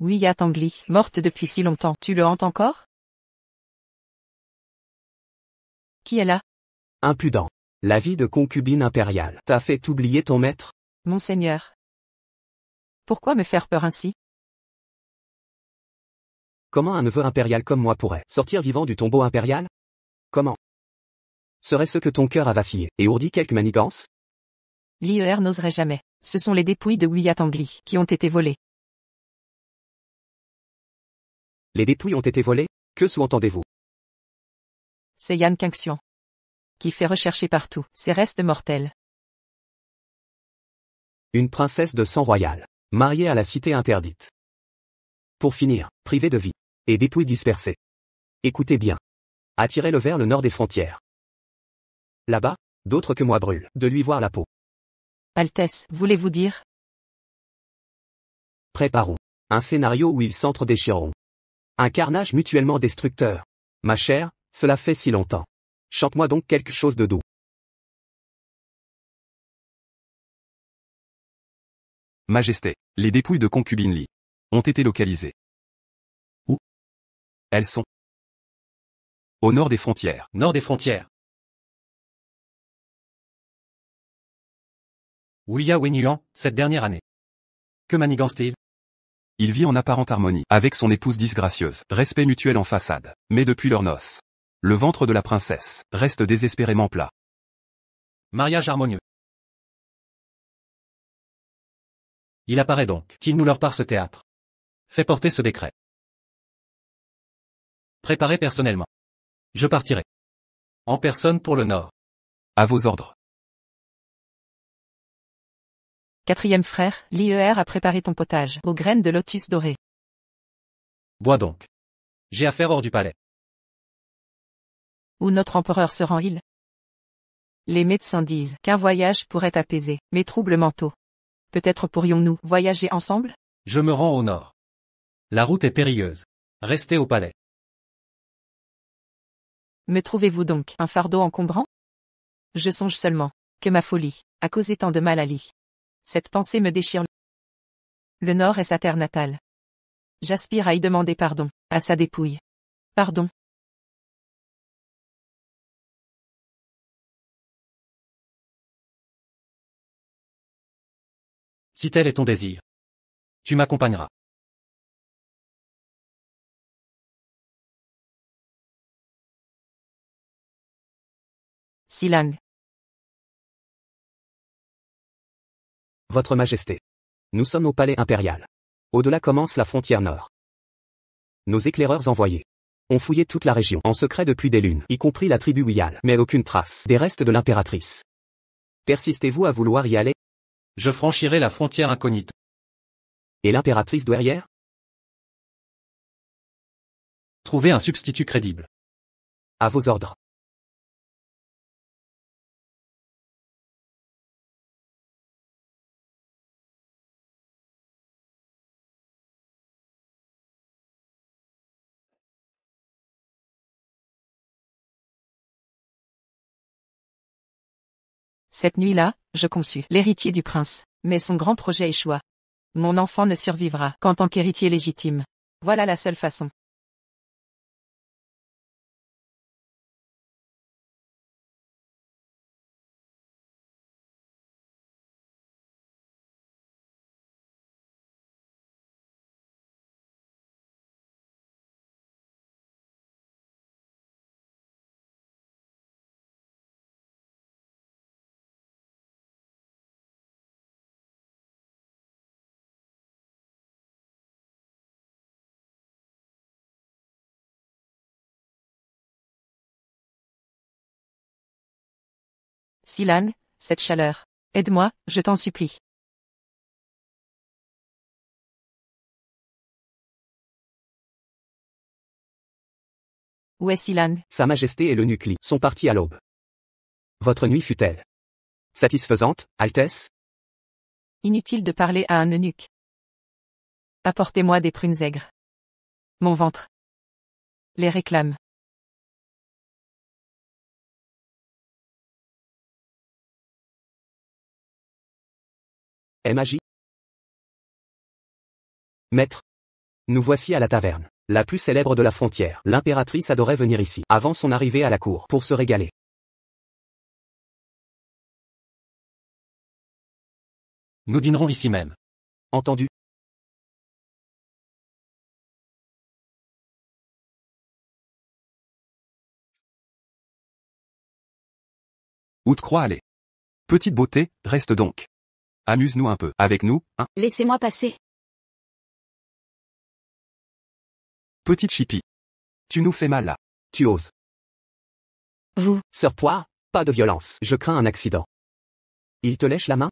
Oui, ya Tangli, morte depuis si longtemps. Tu le hantes encore? Qui est là? Impudent. La vie de concubine impériale t'a fait oublier ton maître? Monseigneur. Pourquoi me faire peur ainsi? Comment un neveu impérial comme moi pourrait sortir vivant du tombeau impérial? Comment? Serait-ce que ton cœur a vacillé et ourdi quelques manigances? L'IER n'oserait jamais. Ce sont les dépouilles de Wiyat Angli qui ont été volées. Les dépouilles ont été volées? Que sous-entendez-vous? C'est Yan Qingxian qui fait rechercher partout ses restes mortels. Une princesse de sang royal, mariée à la cité interdite. Pour finir, privée de vie, et dépouilles dispersées. Écoutez bien. Attirez-le vers le nord des frontières. Là-bas, d'autres que moi brûlent de lui voir la peau. Altesse, voulez-vous dire? Préparons un scénario où ils s'entre-déchireront. Un carnage mutuellement destructeur. Ma chère, cela fait si longtemps. Chante-moi donc quelque chose de doux. Majesté, les dépouilles de concubine Li ont été localisées. Où? Elles sont au nord des frontières. Nord des frontières. Wuya Wenyuan, cette dernière année. Que manigance-t-il? Il vit en apparente harmonie avec son épouse disgracieuse, respect mutuel en façade. Mais depuis leurs noces, le ventre de la princesse reste désespérément plat. Mariage harmonieux. Il apparaît donc qu'il nous leur part ce théâtre. Fait porter ce décret. Préparé personnellement. Je partirai. En personne pour le Nord. À vos ordres. Quatrième frère, l'IER a préparé ton potage aux graines de lotus dorées. Bois donc. J'ai affaire hors du palais. Où notre empereur se rend-il? Les médecins disent qu'un voyage pourrait apaiser mes troubles mentaux. Peut-être pourrions-nous voyager ensemble? Je me rends au Nord. La route est périlleuse. Restez au palais. Me trouvez-vous donc un fardeau encombrant? Je songe seulement que ma folie a causé tant de mal à Li. Cette pensée me déchire. Le Nord est sa terre natale. J'aspire à y demander pardon, à sa dépouille. Pardon. Si tel est ton désir. Tu m'accompagneras. Silang. Votre Majesté. Nous sommes au palais impérial. Au-delà commence la frontière nord. Nos éclaireurs envoyés ont fouillé toute la région en secret depuis des lunes, y compris la tribu Wiyal, mais aucune trace des restes de l'impératrice. Persistez-vous à vouloir y aller? Je franchirai la frontière incognito. Et l'impératrice douairière? Trouver un substitut crédible. À vos ordres. Cette nuit-là, je conçus l'héritier du prince, mais son grand projet échoua. Mon enfant ne survivra qu'en tant qu'héritier légitime. Voilà la seule façon. Silan, cette chaleur. Aide-moi, je t'en supplie. Où est Silan? Sa Majesté et le Nucli sont partis à l'aube. Votre nuit fut-elle satisfaisante, Altesse? Inutile de parler à un eunuque. Apportez-moi des prunes aigres. Mon ventre les réclame. Magie? Maître. Nous voici à la taverne, la plus célèbre de la frontière. L'impératrice adorait venir ici, avant son arrivée à la cour, pour se régaler. Nous dînerons ici même. Entendu. Où te crois aller? Petite beauté, reste donc. Amuse-nous un peu, avec nous, hein? Laissez-moi passer. Petite chipie. Tu nous fais mal là. Tu oses. Vous, Sœur Poire, pas de violence. Je crains un accident. Il te lèche la main?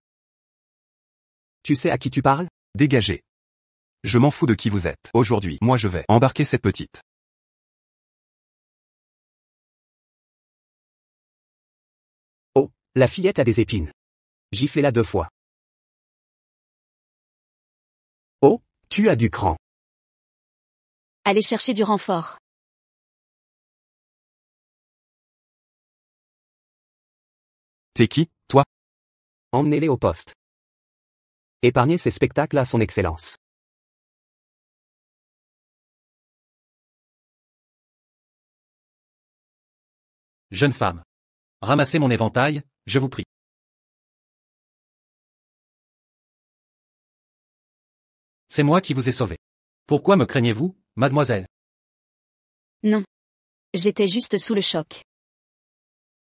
Tu sais à qui tu parles? Dégagez. Je m'en fous de qui vous êtes. Aujourd'hui, moi je vais embarquer cette petite. Oh, la fillette a des épines. Giflez-la 2 fois. Oh, tu as du cran. allez chercher du renfort. T'es qui, toi? Emmenez-les au poste. Épargnez ces spectacles à son excellence. Jeune femme. Ramassez mon éventail, je vous prie. C'est moi qui vous ai sauvé. Pourquoi me craignez-vous, mademoiselle? Non. J'étais juste sous le choc.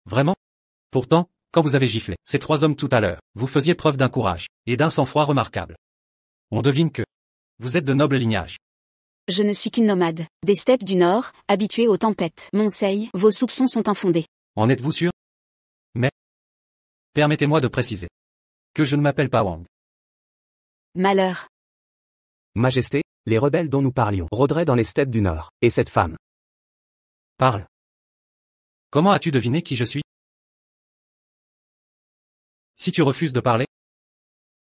Vraiment? Pourtant, quand vous avez giflé ces 3 hommes tout à l'heure, vous faisiez preuve d'un courage, et d'un sang-froid remarquable. On devine que vous êtes de noble lignage. Je ne suis qu'une nomade, des steppes du Nord, habituée aux tempêtes. Monseille, vos soupçons sont infondés. En êtes-vous sûr? Mais, permettez-moi de préciser que je ne m'appelle pas Wang. Malheur. Majesté, les rebelles dont nous parlions rôderaient dans les steppes du Nord, et cette femme. Parle. Comment as-tu deviné qui je suis? Si tu refuses de parler,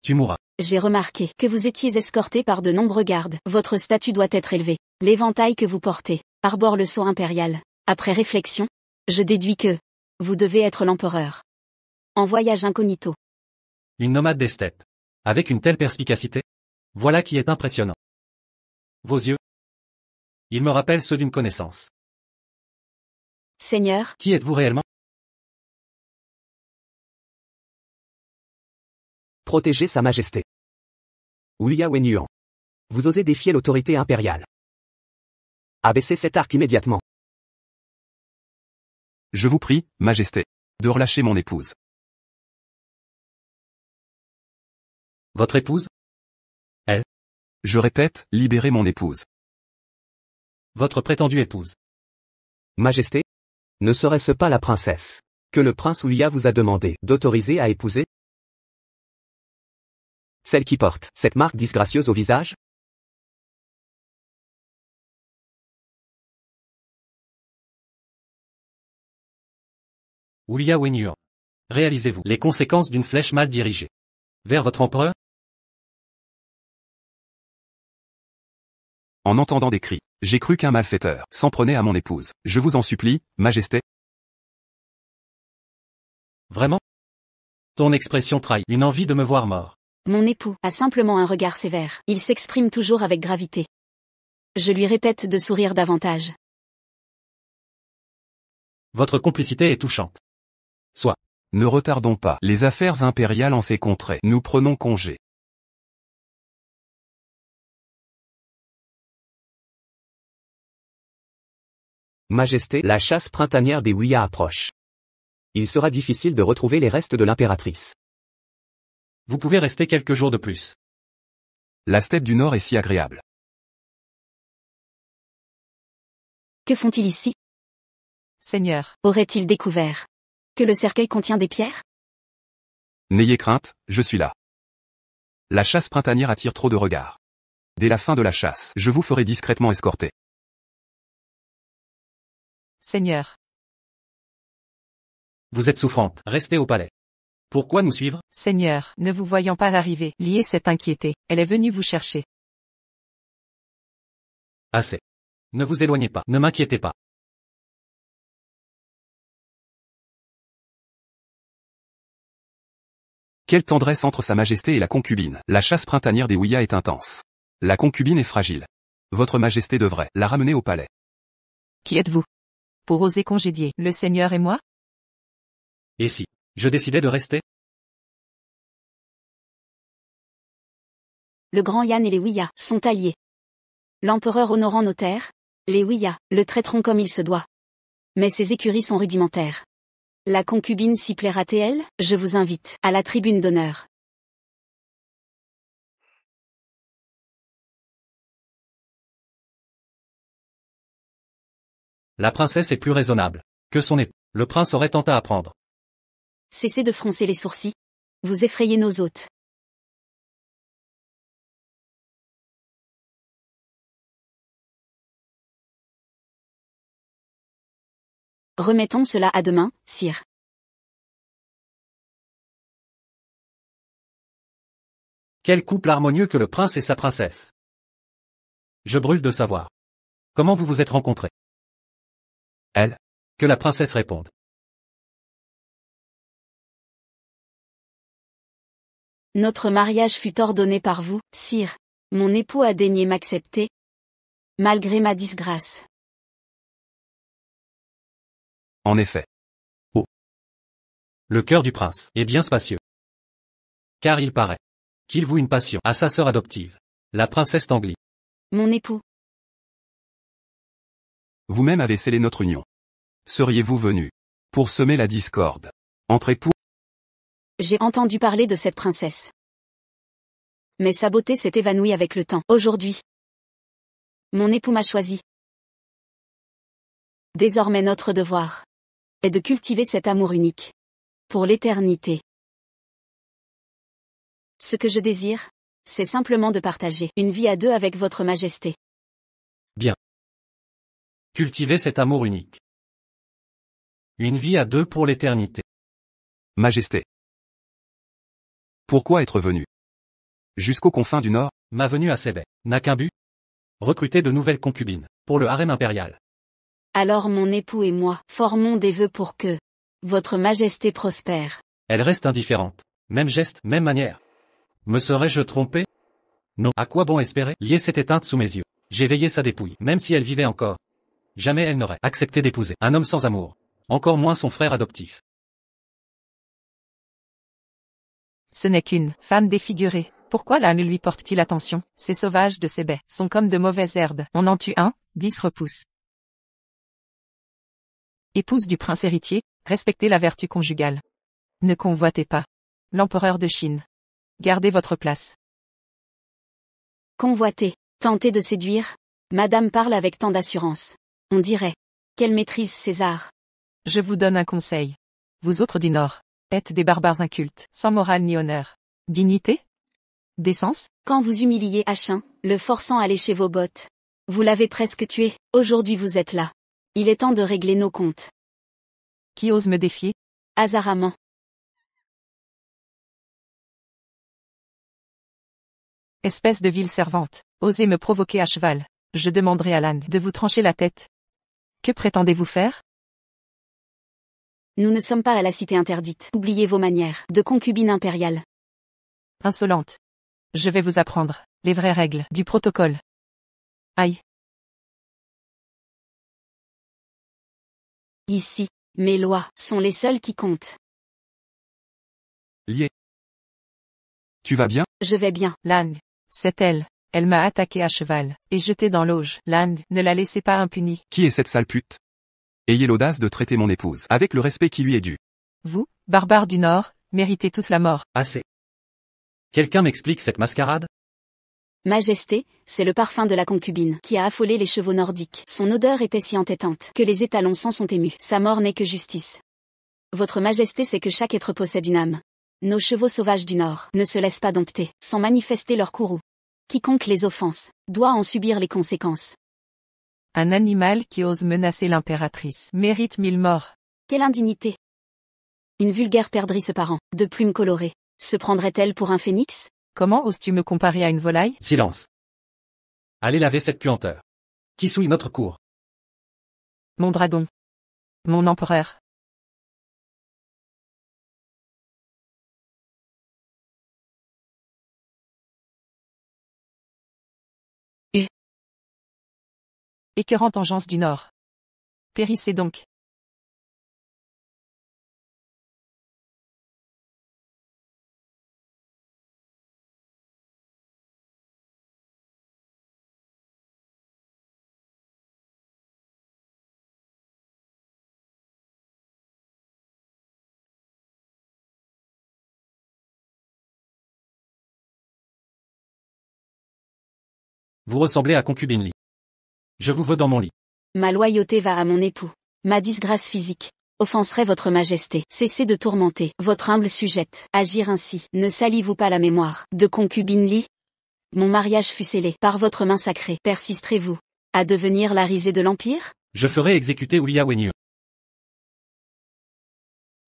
tu mourras. J'ai remarqué que vous étiez escorté par de nombreux gardes. Votre statut doit être élevé. L'éventail que vous portez arbore le sceau impérial. Après réflexion, je déduis que vous devez être l'empereur. En voyage incognito. Une nomade des steppes. Avec une telle perspicacité. Voilà qui est impressionnant. Vos yeux. Ils me rappellent ceux d'une connaissance. Seigneur, Qui êtes-vous réellement? Protégez sa majesté. Wuya Wenyuan. Vous osez défier l'autorité impériale. Abaissez cet arc immédiatement. Je vous prie, majesté, de relâcher mon épouse. Votre épouse? Je répète, libérez mon épouse. Votre prétendue épouse. Majesté, ne serait-ce pas la princesse que le prince Wuya vous a demandé d'autoriser à épouser? Celle qui porte cette marque disgracieuse au visage? Wuya Wenyuan. Réalisez-vous les conséquences d'une flèche mal dirigée vers votre empereur? En entendant des cris, j'ai cru qu'un malfaiteur s'en prenait à mon épouse. Je vous en supplie, majesté. Vraiment? Ton expression trahit une envie de me voir mort. mon époux a simplement un regard sévère. Il s'exprime toujours avec gravité. Je lui répète de sourire davantage. Votre complicité est touchante. Soit. Ne retardons pas les affaires impériales en ces contrées. Nous prenons congé. Majesté, la chasse printanière des Wuya approche. Il sera difficile de retrouver les restes de l'impératrice. Vous pouvez rester quelques jours de plus. La steppe du Nord est si agréable. Que font-ils ici? Seigneur, Auraient-ils découvert que le cercueil contient des pierres? N'ayez crainte, je suis là. La chasse printanière attire trop de regards. Dès la fin de la chasse, je vous ferai discrètement escorter. Seigneur, Vous êtes souffrante. Restez au palais. Pourquoi nous suivre? Seigneur, ne vous voyant pas arriver, Lié s'est inquiétée. Elle est venue vous chercher. Assez. Ne vous éloignez pas. Ne m'inquiétez pas. Quelle tendresse entre sa majesté et la concubine. La chasse printanière des Wuya est intense. La concubine est fragile. Votre majesté devrait la ramener au palais. Qui êtes-vous? Pour oser congédier le Seigneur et moi? Et si je décidais de rester? Le grand Yan et les Wuya sont alliés. L'empereur honorant nos terres, les Wuya le traiteront comme il se doit. Mais ses écuries sont rudimentaires. La concubine s'y plaira-t-elle? Je vous invite à la tribune d'honneur. La princesse est plus raisonnable que son époux. Le prince aurait tant à apprendre. Cessez de froncer les sourcils. Vous effrayez nos hôtes. Remettons cela à demain, sire. Quel couple harmonieux que le prince et sa princesse. Je brûle de savoir. Comment vous vous êtes rencontrés? Elle. Que la princesse réponde. Notre mariage fut ordonné par vous, sire. Mon époux a daigné m'accepter, malgré ma disgrâce. En effet. Le cœur du prince est bien spacieux. Car il paraît qu'il voue une passion à sa sœur adoptive, la princesse Tangli. Mon époux. Vous-même avez scellé notre union. Seriez-vous venu pour semer la discorde entre époux? J'ai entendu parler de cette princesse. Mais sa beauté s'est évanouie avec le temps. Aujourd'hui, mon époux m'a choisi. Désormais notre devoir est de cultiver cet amour unique. Pour l'éternité. Ce que je désire, c'est simplement de partager une vie à deux avec votre majesté. Bien. Cultivez cet amour unique. Une vie à deux pour l'éternité. Majesté. Pourquoi être venu jusqu'aux confins du Nord? Ma venue à Sébé n'a qu'un but. Recruter de nouvelles concubines pour le harem impérial. Alors mon époux et moi formons des vœux pour que votre majesté prospère. Elle reste indifférente. Même geste, même manière. Me serais-je trompé? Non. À quoi bon espérer? Lier s'est éteinte sous mes yeux. J'ai veillé sa dépouille, même si elle vivait encore. Jamais elle n'aurait accepté d'épouser un homme sans amour. Encore moins son frère adoptif. Ce n'est qu'une femme défigurée. Pourquoi l'âne lui porte-t-il attention? Ces sauvages de ces baies sont comme de mauvaises herbes. On en tue un, 10 repoussent. Épouse du prince héritier, respectez la vertu conjugale. Ne convoitez pas l'empereur de Chine. Gardez votre place. Convoiter, tenter de séduire. Madame parle avec tant d'assurance. On dirait qu'elle maîtrise César. Je vous donne un conseil. Vous autres du Nord, êtes des barbares incultes, sans morale ni honneur. Dignité? Décence? Quand vous humiliez Achin, le forçant à lécher vos bottes. Vous l'avez presque tué, aujourd'hui vous êtes là. Il est temps de régler nos comptes. Qui ose me défier? Azaraman. Espèce de ville servante, osez me provoquer à cheval. Je demanderai à l'âne de vous trancher la tête. Que prétendez-vous faire? Nous ne sommes pas à la cité interdite. Oubliez vos manières de concubine impériale. Insolente. Je vais vous apprendre les vraies règles du protocole. Aïe. Ici, mes lois sont les seules qui comptent. Lié. Tu vas bien? Je vais bien. Lang. C'est elle. Elle m'a attaqué à cheval, et jeté dans l'auge. Lang, ne la laissez pas impunie. Qui est cette sale pute? Ayez l'audace de traiter mon épouse avec le respect qui lui est dû. Vous, barbares du Nord, méritez tous la mort. Assez. Quelqu'un m'explique cette mascarade? Majesté, c'est le parfum de la concubine qui a affolé les chevaux nordiques. Son odeur était si entêtante que les étalons s'en sont émus. Sa mort n'est que justice. Votre majesté sait que chaque être possède une âme. Nos chevaux sauvages du Nord ne se laissent pas dompter, sans manifester leur courroux. Quiconque les offense doit en subir les conséquences. Un animal qui ose menacer l'impératrice mérite 1000 morts. Quelle indignité! Une vulgaire perdrix parent, de plumes colorées, se prendrait-elle pour un phénix? Comment oses-tu me comparer à une volaille? Silence. Allez laver cette puanteur. Qui souille notre cour? Mon dragon. Mon empereur. Écœurante engeance du Nord. Périssez donc. Vous ressemblez à concubine Li. Je vous veux dans mon lit. Ma loyauté va à mon époux. Ma disgrâce physique offenserait votre majesté. Cessez de tourmenter votre humble sujette. Agir ainsi, ne salis-vous pas la mémoire de concubine Li? Mon mariage fut scellé par votre main sacrée. Persisterez-vous à devenir la risée de l'Empire? Je ferai exécuter Oulia Wenyu.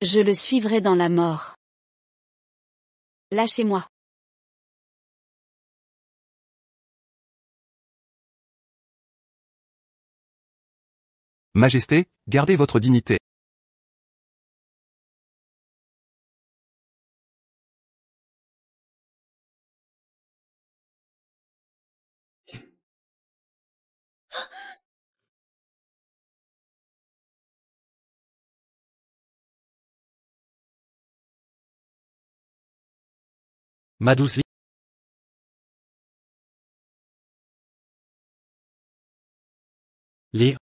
Je le suivrai dans la mort. Lâchez-moi. Majesté, gardez votre dignité. Ma douce Li. Lyre.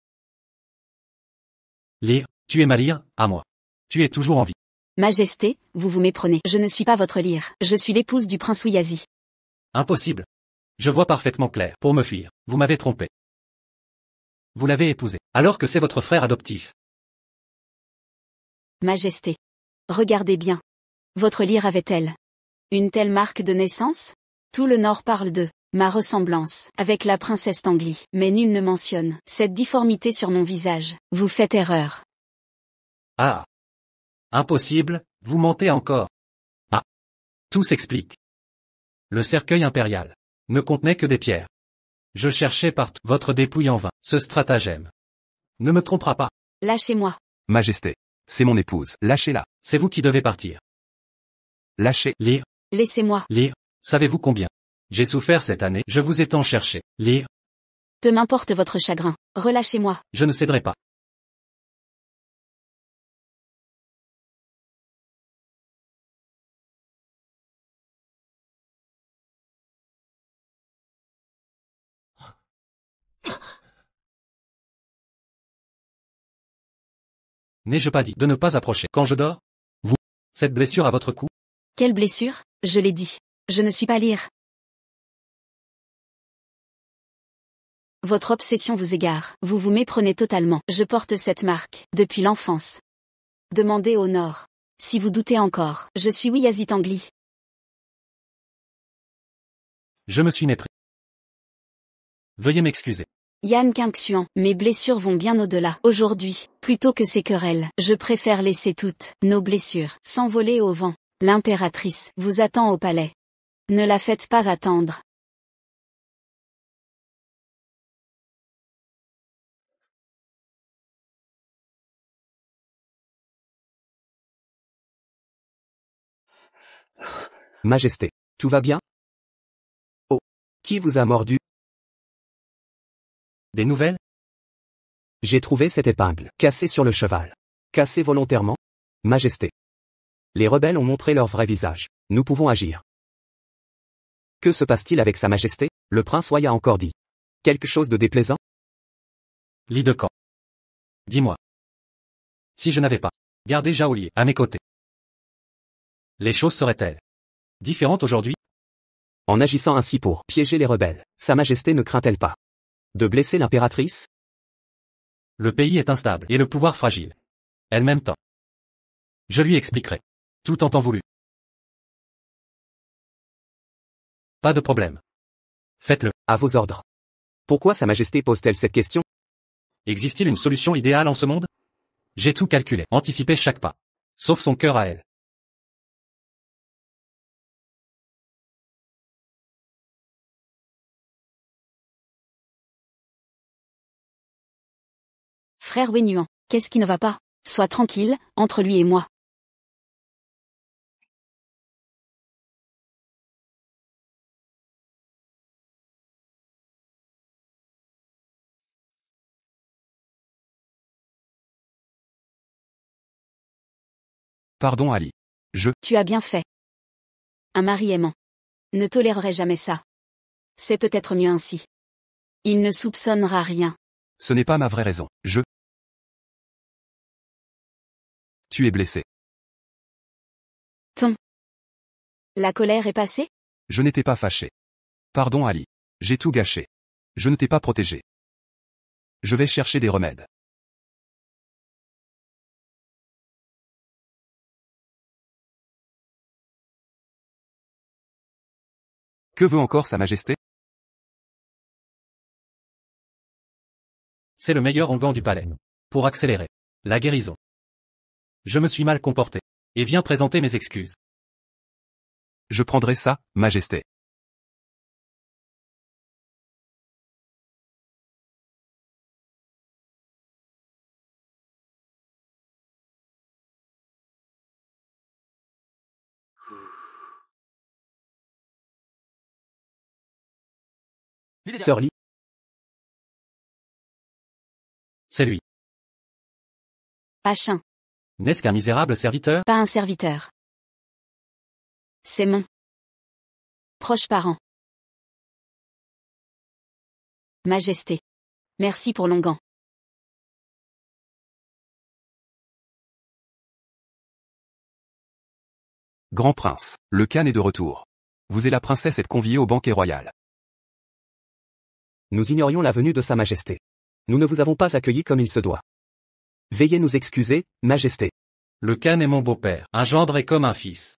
Lyre, tu es ma lyre, à moi. Tu es toujours en vie. Majesté, vous vous méprenez. Je ne suis pas votre lyre. Je suis l'épouse du prince Ouyazi. Impossible. Je vois parfaitement clair. Pour me fuir, vous m'avez trompé. Vous l'avez épousé, alors que c'est votre frère adoptif. Majesté. Regardez bien. Votre lyre avait-elle une telle marque de naissance? Tout le Nord parle de ma ressemblance avec la princesse Tangli, mais nul ne mentionne cette difformité sur mon visage. Vous faites erreur. Ah. Impossible, vous mentez encore. Ah. Tout s'explique. Le cercueil impérial ne contenait que des pierres. Je cherchais partout votre dépouille en vain. Ce stratagème ne me trompera pas. Lâchez-moi. Majesté. C'est mon épouse. Lâchez-la. C'est vous qui devez partir. Lâchez. Lyre. Laissez-moi. Lyre. Savez-vous combien j'ai souffert cette année? Je vous ai tant cherché. Lyre. Peu m'importe votre chagrin. Relâchez-moi. Je ne céderai pas. N'ai-je pas dit de ne pas approcher quand je dors? Vous, cette blessure à votre cou? Quelle blessure? Je l'ai dit. Je ne suis pas lyre. Votre obsession vous égare. Vous vous méprenez totalement. Je porte cette marque depuis l'enfance. Demandez au Nord. Si vous doutez encore, je suis Ouyazi Tangli. Je me suis mépris. Veuillez m'excuser. Yan Qingxuan, mes blessures vont bien au-delà. Aujourd'hui, plutôt que ces querelles, je préfère laisser toutes nos blessures s'envoler au vent. L'impératrice vous attend au palais. Ne la faites pas attendre. Majesté. Tout va bien? Oh. Qui vous a mordu? Des nouvelles? J'ai trouvé cette épingle, cassée sur le cheval. Cassée volontairement? Majesté. Les rebelles ont montré leur vrai visage. Nous pouvons agir. Que se passe-t-il avec Sa Majesté? Le prince Wei a encore dit quelque chose de déplaisant? Lit de camp. Dis-moi. Si je n'avais pas gardé Zhao à mes côtés, les choses seraient-elles différentes aujourd'hui? En agissant ainsi pour piéger les rebelles, Sa Majesté ne craint-elle pas de blesser l'impératrice? Le pays est instable et le pouvoir fragile. Elle-même tant. Je lui expliquerai. Tout en temps voulu. Pas de problème. Faites-le. À vos ordres. Pourquoi Sa Majesté pose-t-elle cette question? Existe-t-il une solution idéale en ce monde? J'ai tout calculé, anticipé chaque pas. Sauf son cœur à elle. Frère Wenyuan, qu'est-ce qui ne va pas? Sois tranquille, entre lui et moi. Pardon Ali. Tu as bien fait. Un mari aimant ne tolérerait jamais ça. C'est peut-être mieux ainsi. Il ne soupçonnera rien. Ce n'est pas ma vraie raison. Tu es blessé. La colère est passée? Je n'étais pas fâché. Pardon Ali. J'ai tout gâché. Je ne t'ai pas protégé. Je vais chercher des remèdes. Que veut encore Sa Majesté? C'est le meilleur onguent du palais. Pour accélérer la guérison. Je me suis mal comporté. Et viens présenter mes excuses. Je prendrai ça, Majesté. Sir Lee, C'est lui. H1. N'est-ce qu'un misérable serviteur? Pas un serviteur. C'est mon proche parent. Majesté. Merci pour l'onguent. Grand prince, le Khan est de retour. Vous et la princesse êtes conviés au banquet royal. nous ignorions la venue de Sa Majesté. Nous ne vous avons pas accueillis comme il se doit. Veuillez nous excuser, Majesté. Le Khan est mon beau-père. Un gendre est comme un fils.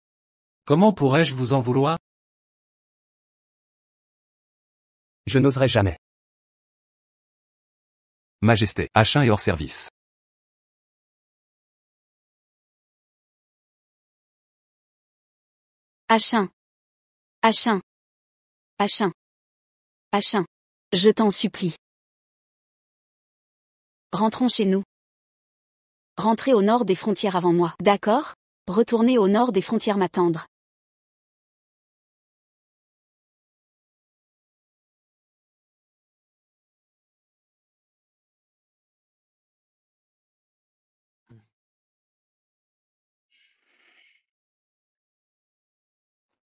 Comment pourrais-je vous en vouloir? Je n'oserais jamais. Majesté, H1 est hors service. H1. H1. H1. H1. Je t'en supplie. Rentrons chez nous. Rentrez au nord des frontières avant moi, d'accord? Retournez au nord des frontières m'attendre.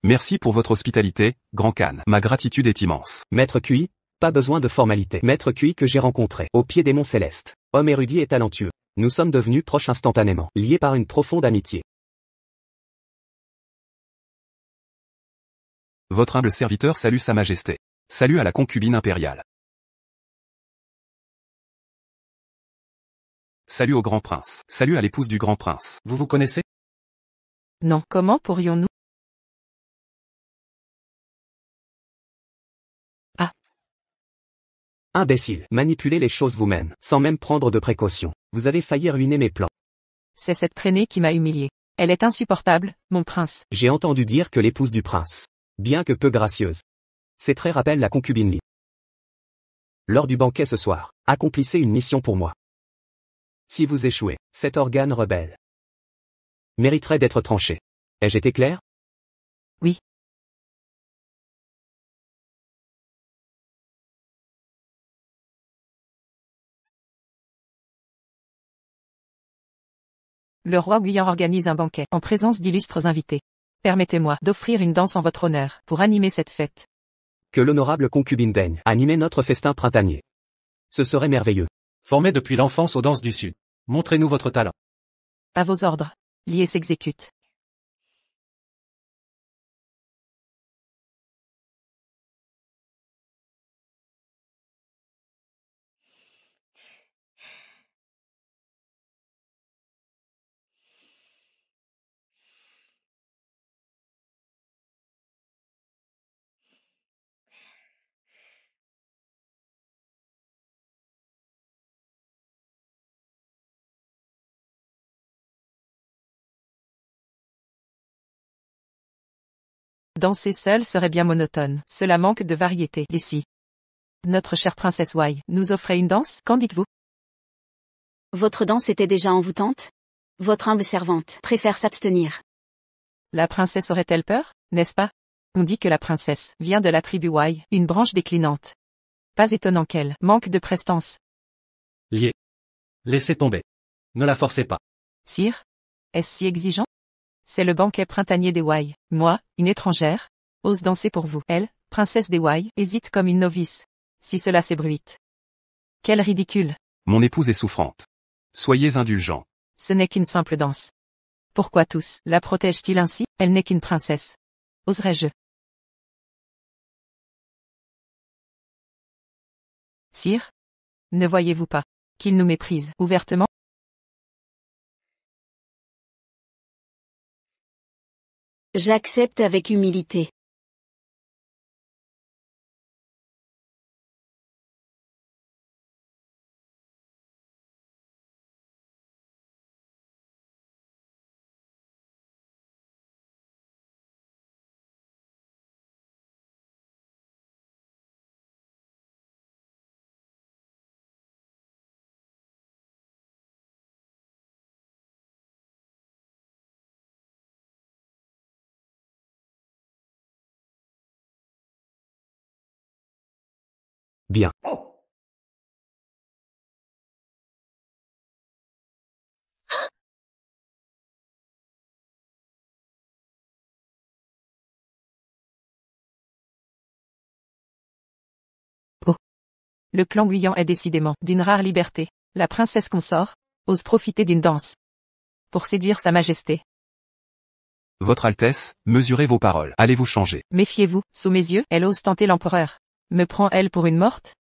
Merci pour votre hospitalité, Grand Khan. Ma gratitude est immense. Maître Cui, pas besoin de formalité. Maître Cui que j'ai rencontré, au pied des monts célestes. Homme érudit et talentueux. Nous sommes devenus proches instantanément, liés par une profonde amitié. Votre humble serviteur salue Sa Majesté. Salut à la concubine impériale. Salut au grand prince. Salut à l'épouse du grand prince. Vous vous connaissez? Non, comment pourrions-nous? Imbécile, manipulez les choses vous-même, sans même prendre de précautions. Vous avez failli ruiner mes plans. C'est cette traînée qui m'a humilié. Elle est insupportable, mon prince. J'ai entendu dire que l'épouse du prince, bien que peu gracieuse, ces traits rappellent la concubine Lee. Lors du banquet ce soir, accomplissez une mission pour moi. Si vous échouez, cet organe rebelle mériterait d'être tranché. Ai-je été clair? Oui. Le roi Guyan organise un banquet en présence d'illustres invités. Permettez-moi d'offrir une danse en votre honneur pour animer cette fête. Que l'honorable concubine daigne animer notre festin printanier. Ce serait merveilleux. Formé depuis l'enfance aux danses du Sud. Montrez-nous votre talent. À vos ordres. Lié s'exécute. Danser seul serait bien monotone. Cela manque de variété. Et si notre chère princesse Wai nous offrait une danse, qu'en dites-vous? Votre danse était déjà envoûtante? Votre humble servante préfère s'abstenir. La princesse aurait-elle peur, n'est-ce pas? On dit que la princesse vient de la tribu Wai, une branche déclinante. Pas étonnant qu'elle manque de prestance. Lié. Laissez tomber. Ne la forcez pas. Sire? Est-ce si exigeant? C'est le banquet printanier des Wai. Moi, une étrangère, ose danser pour vous. Elle, princesse des Wai, hésite comme une novice. Si cela s'ébruite. Quel ridicule. Mon épouse est souffrante. Soyez indulgents. Ce n'est qu'une simple danse. Pourquoi tous la protègent-ils ainsi? Elle n'est qu'une princesse. Oserais-je? Sire? Ne voyez-vous pas qu'il nous méprise ouvertement? J'accepte avec humilité. Bien. Le clan Guyan est décidément d'une rare liberté. La princesse consort ose profiter d'une danse pour séduire sa majesté. Votre Altesse, mesurez vos paroles. Allez vous changer. Méfiez-vous, sous mes yeux, elle ose tenter l'empereur. Me prend-elle pour une morte?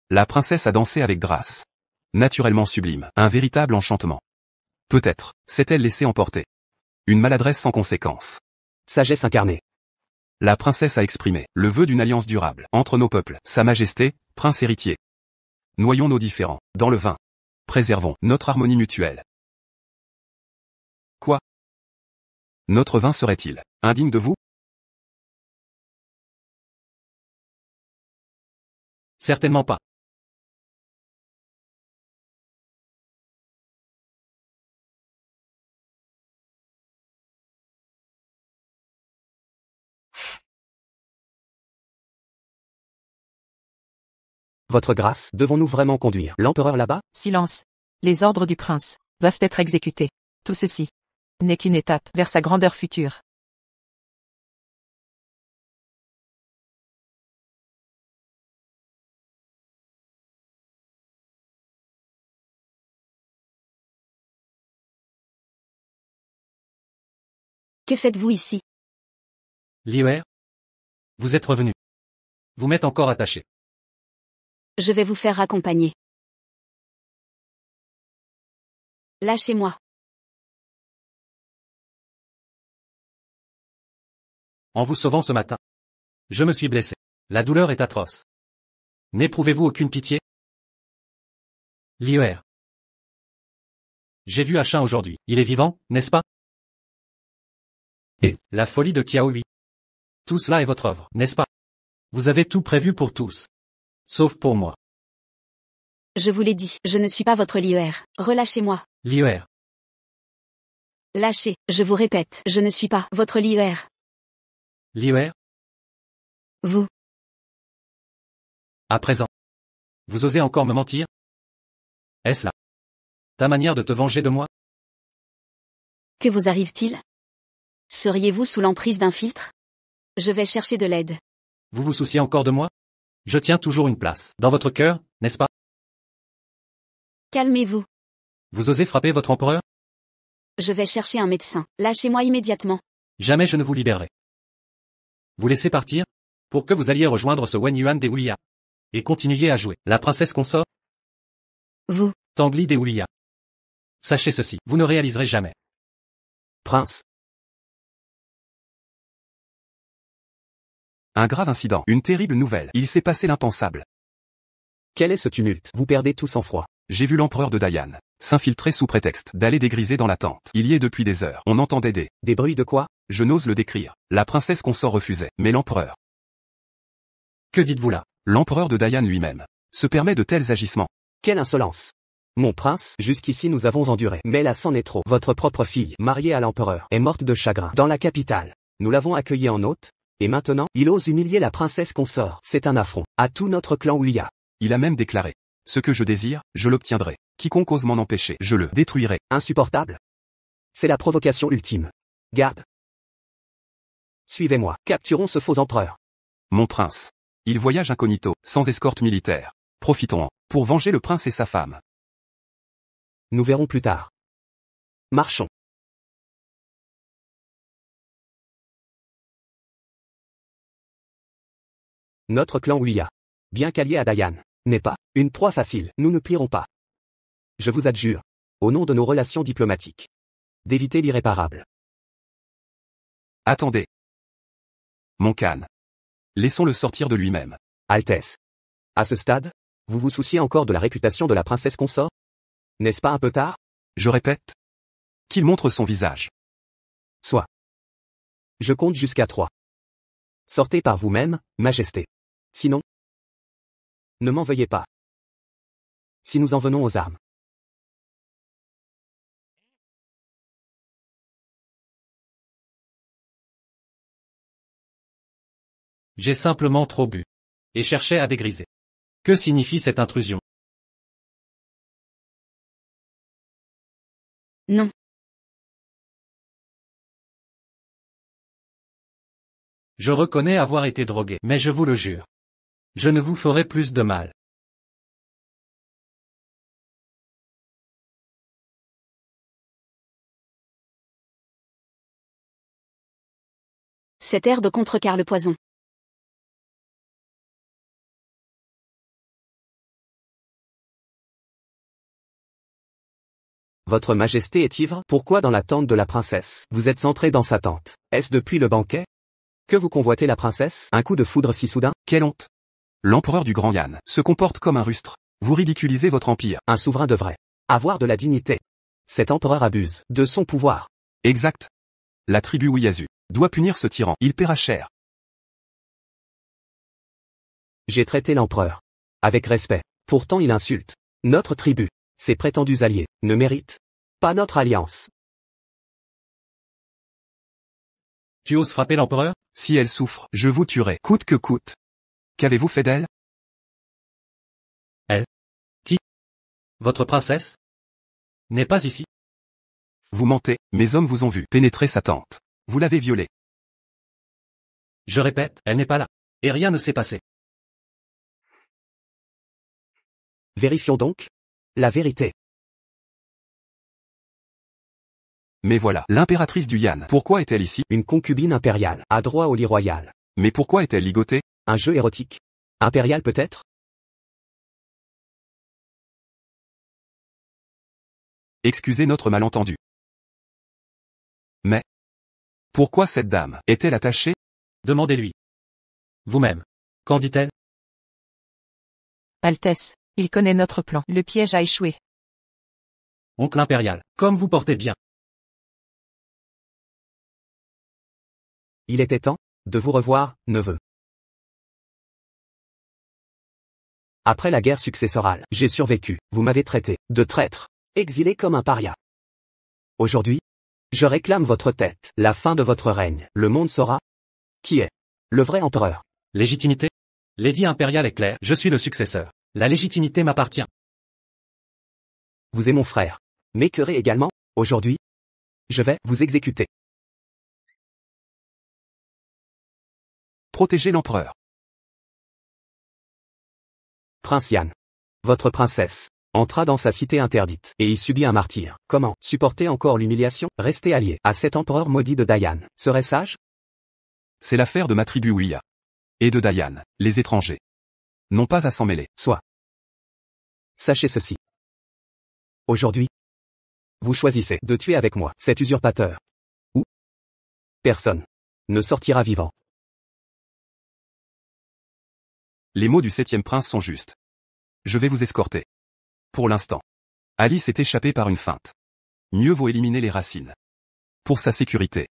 La princesse a dansé avec grâce. Naturellement sublime. Un véritable enchantement. Peut-être, s'est-elle laissée emporter. Une maladresse sans conséquence. Sagesse incarnée. La princesse a exprimé le vœu d'une alliance durable entre nos peuples. Sa Majesté, prince héritier. Noyons nos différends dans le vin. Préservons notre harmonie mutuelle. Quoi? Notre vin serait-il indigne de vous? Certainement pas. Votre grâce, devons-nous vraiment conduire l'empereur là-bas? Silence. Les ordres du prince doivent être exécutés. Tout ceci n'est qu'une étape vers sa grandeur future. Que faites-vous ici? Liyue? Vous êtes revenu. Vous m'êtes encore attaché. Je vais vous faire accompagner. Lâchez-moi. En vous sauvant ce matin, je me suis blessé. La douleur est atroce. N'éprouvez-vous aucune pitié? Liyue. J'ai vu Achin aujourd'hui. Il est vivant, n'est-ce pas? Et la folie de Qiaohui. Tout cela est votre œuvre, n'est-ce pas? Vous avez tout prévu pour tous. Sauf pour moi. Je vous l'ai dit, je ne suis pas votre Liyue. Relâchez-moi. Liyue. Lâchez, je vous répète, je ne suis pas votre Liyue. Liyue. Vous. À présent. Vous osez encore me mentir? Est-ce là ta manière de te venger de moi? Que vous arrive-t-il? Seriez-vous sous l'emprise d'un filtre? Je vais chercher de l'aide. Vous vous souciez encore de moi? Je tiens toujours une place dans votre cœur, n'est-ce pas? Calmez-vous. Vous osez frapper votre empereur? Je vais chercher un médecin. Lâchez-moi immédiatement. Jamais je ne vous libérerai. Vous laissez partir? Pour que vous alliez rejoindre ce Wen Yuan des Wuya. Et continuiez à jouer la princesse consort? Vous. Tangli des Wuya. Sachez ceci, vous ne réaliserez jamais. Prince. Un grave incident. Une terrible nouvelle. Il s'est passé l'impensable. Quel est ce tumulte? Vous perdez tout sang-froid. J'ai vu l'empereur de Dayan s'infiltrer sous prétexte d'aller dégriser dans la tente. Il y est depuis des heures. On entendait Des bruits de quoi? Je n'ose le décrire. La princesse consort refusait. Mais l'empereur. Que dites-vous là? L'empereur de Dayan lui-même se permet de tels agissements. Quelle insolence! Mon prince, jusqu'ici nous avons enduré. Mais là c'en est trop. Votre propre fille, mariée à l'empereur, est morte de chagrin. Dans la capitale. Nous l'avons accueillie en hôte. Et maintenant, il ose humilier la princesse consort. C'est un affront. À tout notre clan Wuya. Il a même déclaré. Ce que je désire, je l'obtiendrai. Quiconque ose m'en empêcher, je le détruirai. Insupportable. C'est la provocation ultime. Garde. Suivez-moi. Capturons ce faux empereur. Mon prince. Il voyage incognito, sans escorte militaire. Profitons-en, pour venger le prince et sa femme. Nous verrons plus tard. Marchons. Notre clan Ouya, bien qu'allié à Dayan, n'est pas une proie facile. Nous ne plierons pas. Je vous adjure, au nom de nos relations diplomatiques, d'éviter l'irréparable. Attendez. Mon Khan. Laissons-le sortir de lui-même. Altesse. À ce stade, vous vous souciez encore de la réputation de la princesse consort? N'est-ce pas un peu tard? Je répète. Qu'il montre son visage. Soit. Je compte jusqu'à 3. Sortez par vous-même, Majesté. Sinon, ne m'en veuillez pas. Si nous en venons aux armes. J'ai simplement trop bu. Et cherchais à dégriser. Que signifie cette intrusion? Non. Je reconnais avoir été drogué, mais je vous le jure. Je ne vous ferai plus de mal. Cette herbe contrecarre le poison. Votre Majesté est ivre? Pourquoi dans la tente de la princesse? Vous êtes entré dans sa tente. Est-ce depuis le banquet? Que vous convoitez la princesse? Un coup de foudre si soudain? Quelle honte! L'empereur du Grand Yan se comporte comme un rustre. Vous ridiculisez votre empire. Un souverain devrait avoir de la dignité. Cet empereur abuse de son pouvoir. Exact. La tribu Ouyazu doit punir ce tyran. Il paiera cher. J'ai traité l'empereur avec respect. Pourtant il insulte notre tribu. Ses prétendus alliés ne méritent pas notre alliance. Tu oses frapper l'empereur? Si elle souffre, je vous tuerai, coûte que coûte. Qu'avez-vous fait d'elle? Elle? Qui? Votre princesse? N'est pas ici. Vous mentez, mes hommes vous ont vu pénétrer sa tente. Vous l'avez violée. Je répète, elle n'est pas là. Et rien ne s'est passé. Vérifions donc la vérité. Mais voilà, l'impératrice du Yan. Pourquoi est-elle ici? Une concubine impériale a droit au lit royal. Mais pourquoi est-elle ligotée? Un jeu érotique. Impérial peut-être? Excusez notre malentendu. Mais pourquoi cette dame est-elle attachée? Demandez-lui. Vous-même. Qu'en dit-elle? Altesse, il connaît notre plan. Le piège a échoué. Oncle impérial, comme vous portez bien. Il était temps de vous revoir, neveu. Après la guerre successorale, j'ai survécu. Vous m'avez traité de traître, exilé comme un paria. Aujourd'hui, je réclame votre tête. La fin de votre règne. Le monde saura qui est le vrai empereur. Légitimité? L'édit impérial est clair, je suis le successeur. La légitimité m'appartient. Vous êtes mon frère. M'écœurez également. Aujourd'hui, je vais vous exécuter. Protégez l'empereur. Prince Yan, votre princesse, entra dans sa cité interdite et y subit un martyre. Comment supporter encore l'humiliation? Rester allié à cet empereur maudit de Dayan serait sage? C'est l'affaire de ma tribu Ouya. Et de Dayan, les étrangers n'ont pas à s'en mêler. Soit. Sachez ceci. Aujourd'hui, vous choisissez de tuer avec moi cet usurpateur. Ou personne ne sortira vivant. Les mots du 7e prince sont justes. Je vais vous escorter. Pour l'instant. Alice est échappée par une feinte. Mieux vaut éliminer les racines. Pour sa sécurité.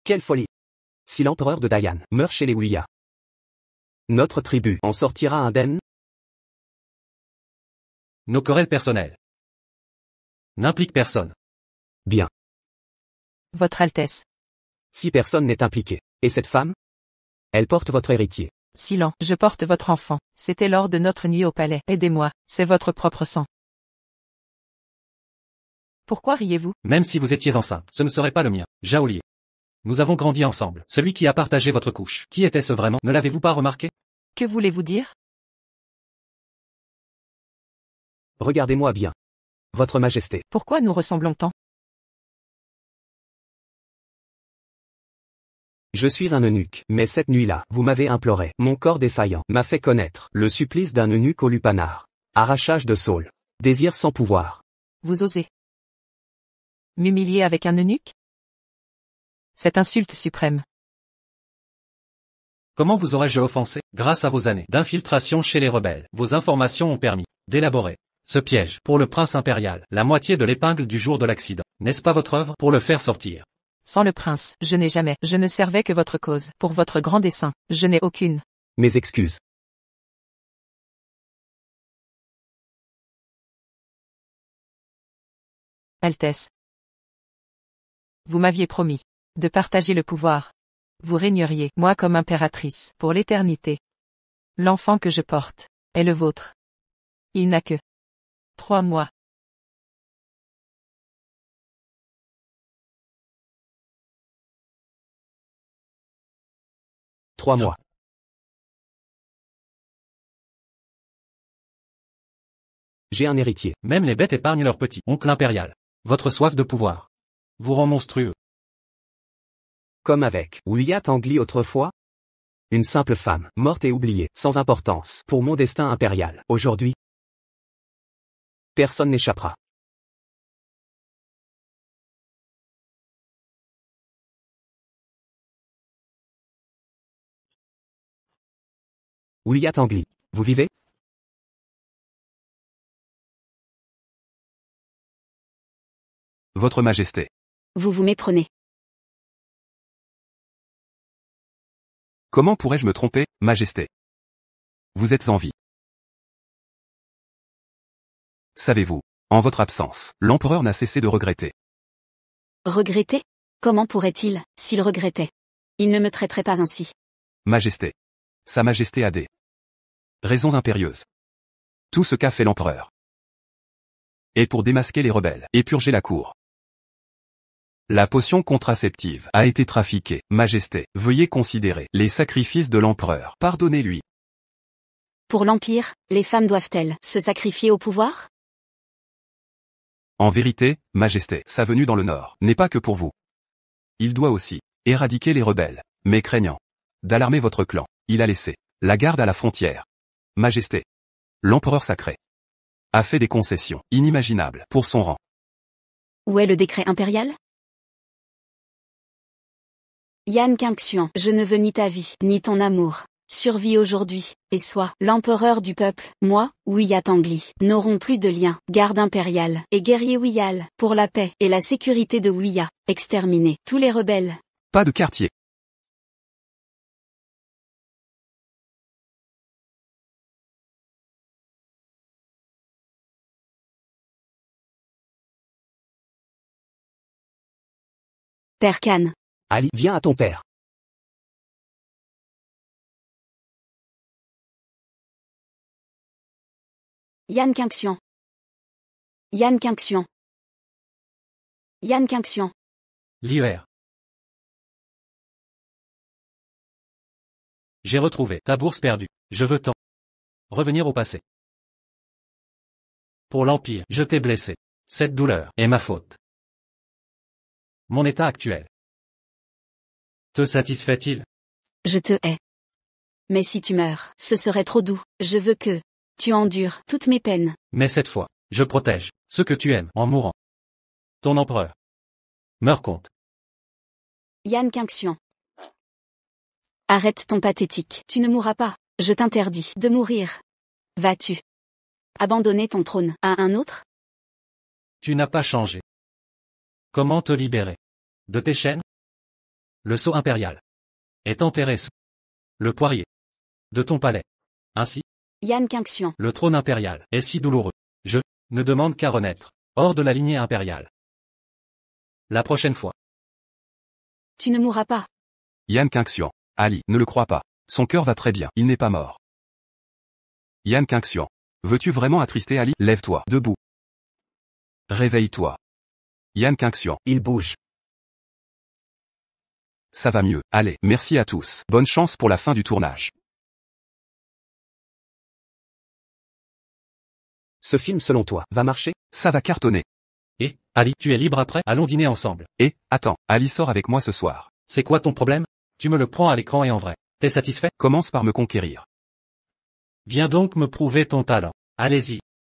Quelle folie! Si l'empereur de Dayan meurt chez les Ouya, notre tribu en sortira indemne? Nos querelles personnelles n'impliquent personne. Bien. Votre Altesse. Si personne n'est impliqué. Et cette femme? Elle porte votre héritier. Silence, je porte votre enfant. C'était lors de notre nuit au palais. Aidez-moi, c'est votre propre sang. Pourquoi riez-vous? Même si vous étiez enceinte, ce ne serait pas le mien. Jaolier. Nous avons grandi ensemble. Celui qui a partagé votre couche. Qui était-ce vraiment? Ne l'avez-vous pas remarqué? Que voulez-vous dire? Regardez-moi bien. Votre Majesté. Pourquoi nous ressemblons tant? Je suis un eunuque, mais cette nuit-là, vous m'avez imploré. Mon corps défaillant m'a fait connaître le supplice d'un eunuque au lupanar. Arrachage de saule. Désir sans pouvoir. Vous osez m'humilier avec un eunuque? Cette insulte suprême. Comment vous aurais-je offensé? Grâce à vos années d'infiltration chez les rebelles, vos informations ont permis d'élaborer ce piège pour le prince impérial, la moitié de l'épingle du jour de l'accident. N'est-ce pas votre œuvre pour le faire sortir? Sans le prince, je ne servais que votre cause. Pour votre grand dessein, je n'ai aucune. Mes excuses. Altesse. Vous m'aviez promis de partager le pouvoir. Vous régneriez, moi comme impératrice, pour l'éternité. L'enfant que je porte est le vôtre. Il n'a que 3 mois. Trois mois. J'ai un héritier. Même les bêtes épargnent leur petit oncle impérial. Votre soif de pouvoir vous rend monstrueux. Comme avec Ouya Tangli autrefois? Une simple femme, morte et oubliée, sans importance, pour mon destin impérial. Aujourd'hui, personne n'échappera. Ouya Tangli, vous vivez? Votre Majesté. Vous vous méprenez. Comment pourrais-je me tromper, Majesté? Vous êtes en vie. Savez-vous, en votre absence, l'empereur n'a cessé de regretter. Regretter? Comment pourrait-il, s'il regrettait? Il ne me traiterait pas ainsi. Majesté. Sa Majesté a des raisons impérieuses. Tout ce qu'a fait l'empereur est pour démasquer les rebelles et purger la cour. La potion contraceptive a été trafiquée. Majesté, veuillez considérer les sacrifices de l'empereur. Pardonnez-lui. Pour l'Empire, les femmes doivent-elles se sacrifier au pouvoir? En vérité, Majesté, sa venue dans le Nord n'est pas que pour vous. Il doit aussi éradiquer les rebelles, mais craignant d'alarmer votre clan, il a laissé la garde à la frontière. Majesté, l'empereur sacré a fait des concessions inimaginables pour son rang. Où est le décret impérial? Yan Qingxian, je ne veux ni ta vie, ni ton amour. Survis aujourd'hui, et sois l'empereur du peuple, moi, Ouya Tangli, n'aurons plus de lien, garde impériale, et guerrier Ouyal, pour la paix et la sécurité de Ouya, exterminer tous les rebelles. Pas de quartier. Père Khan. Ali, viens à ton père. Yan Qingxian. Yan Qingxian. Yan Qingxian. L'IER. J'ai retrouvé ta bourse perdue. Je veux tant revenir au passé. Pour l'Empire, je t'ai blessé. Cette douleur est ma faute. Mon état actuel te satisfait-il? Je te hais. Mais si tu meurs, ce serait trop doux. Je veux que tu endures toutes mes peines. Mais cette fois, je protège ceux que tu aimes en mourant. Ton empereur meurt compte. Yan Qingxian. Arrête ton pathétique. Tu ne mourras pas. Je t'interdis de mourir. Vas-tu abandonner ton trône à un autre? Tu n'as pas changé. Comment te libérer de tes chaînes? Le sceau impérial est enterré sous le poirier de ton palais. Ainsi, Yan Qingxian. le trône impérial est si douloureux. Je ne demande qu'à renaître hors de la lignée impériale. La prochaine fois. Tu ne mourras pas. Yan Qingxian. Ali, ne le crois pas. Son cœur va très bien, il n'est pas mort. Yan Qingxian. Veux-tu vraiment attrister Ali? Lève-toi, debout. Réveille-toi. Yan Qingxian. Il bouge. Ça va mieux. Allez, merci à tous. Bonne chance pour la fin du tournage. Ce film selon toi, va marcher? Ça va cartonner. Et, Ali, tu es libre après? Allons dîner ensemble. Et, attends, Ali sort avec moi ce soir. C'est quoi ton problème? Tu me le prends à l'écran et en vrai. T'es satisfait? Commence par me conquérir. Viens donc me prouver ton talent. Allez-y.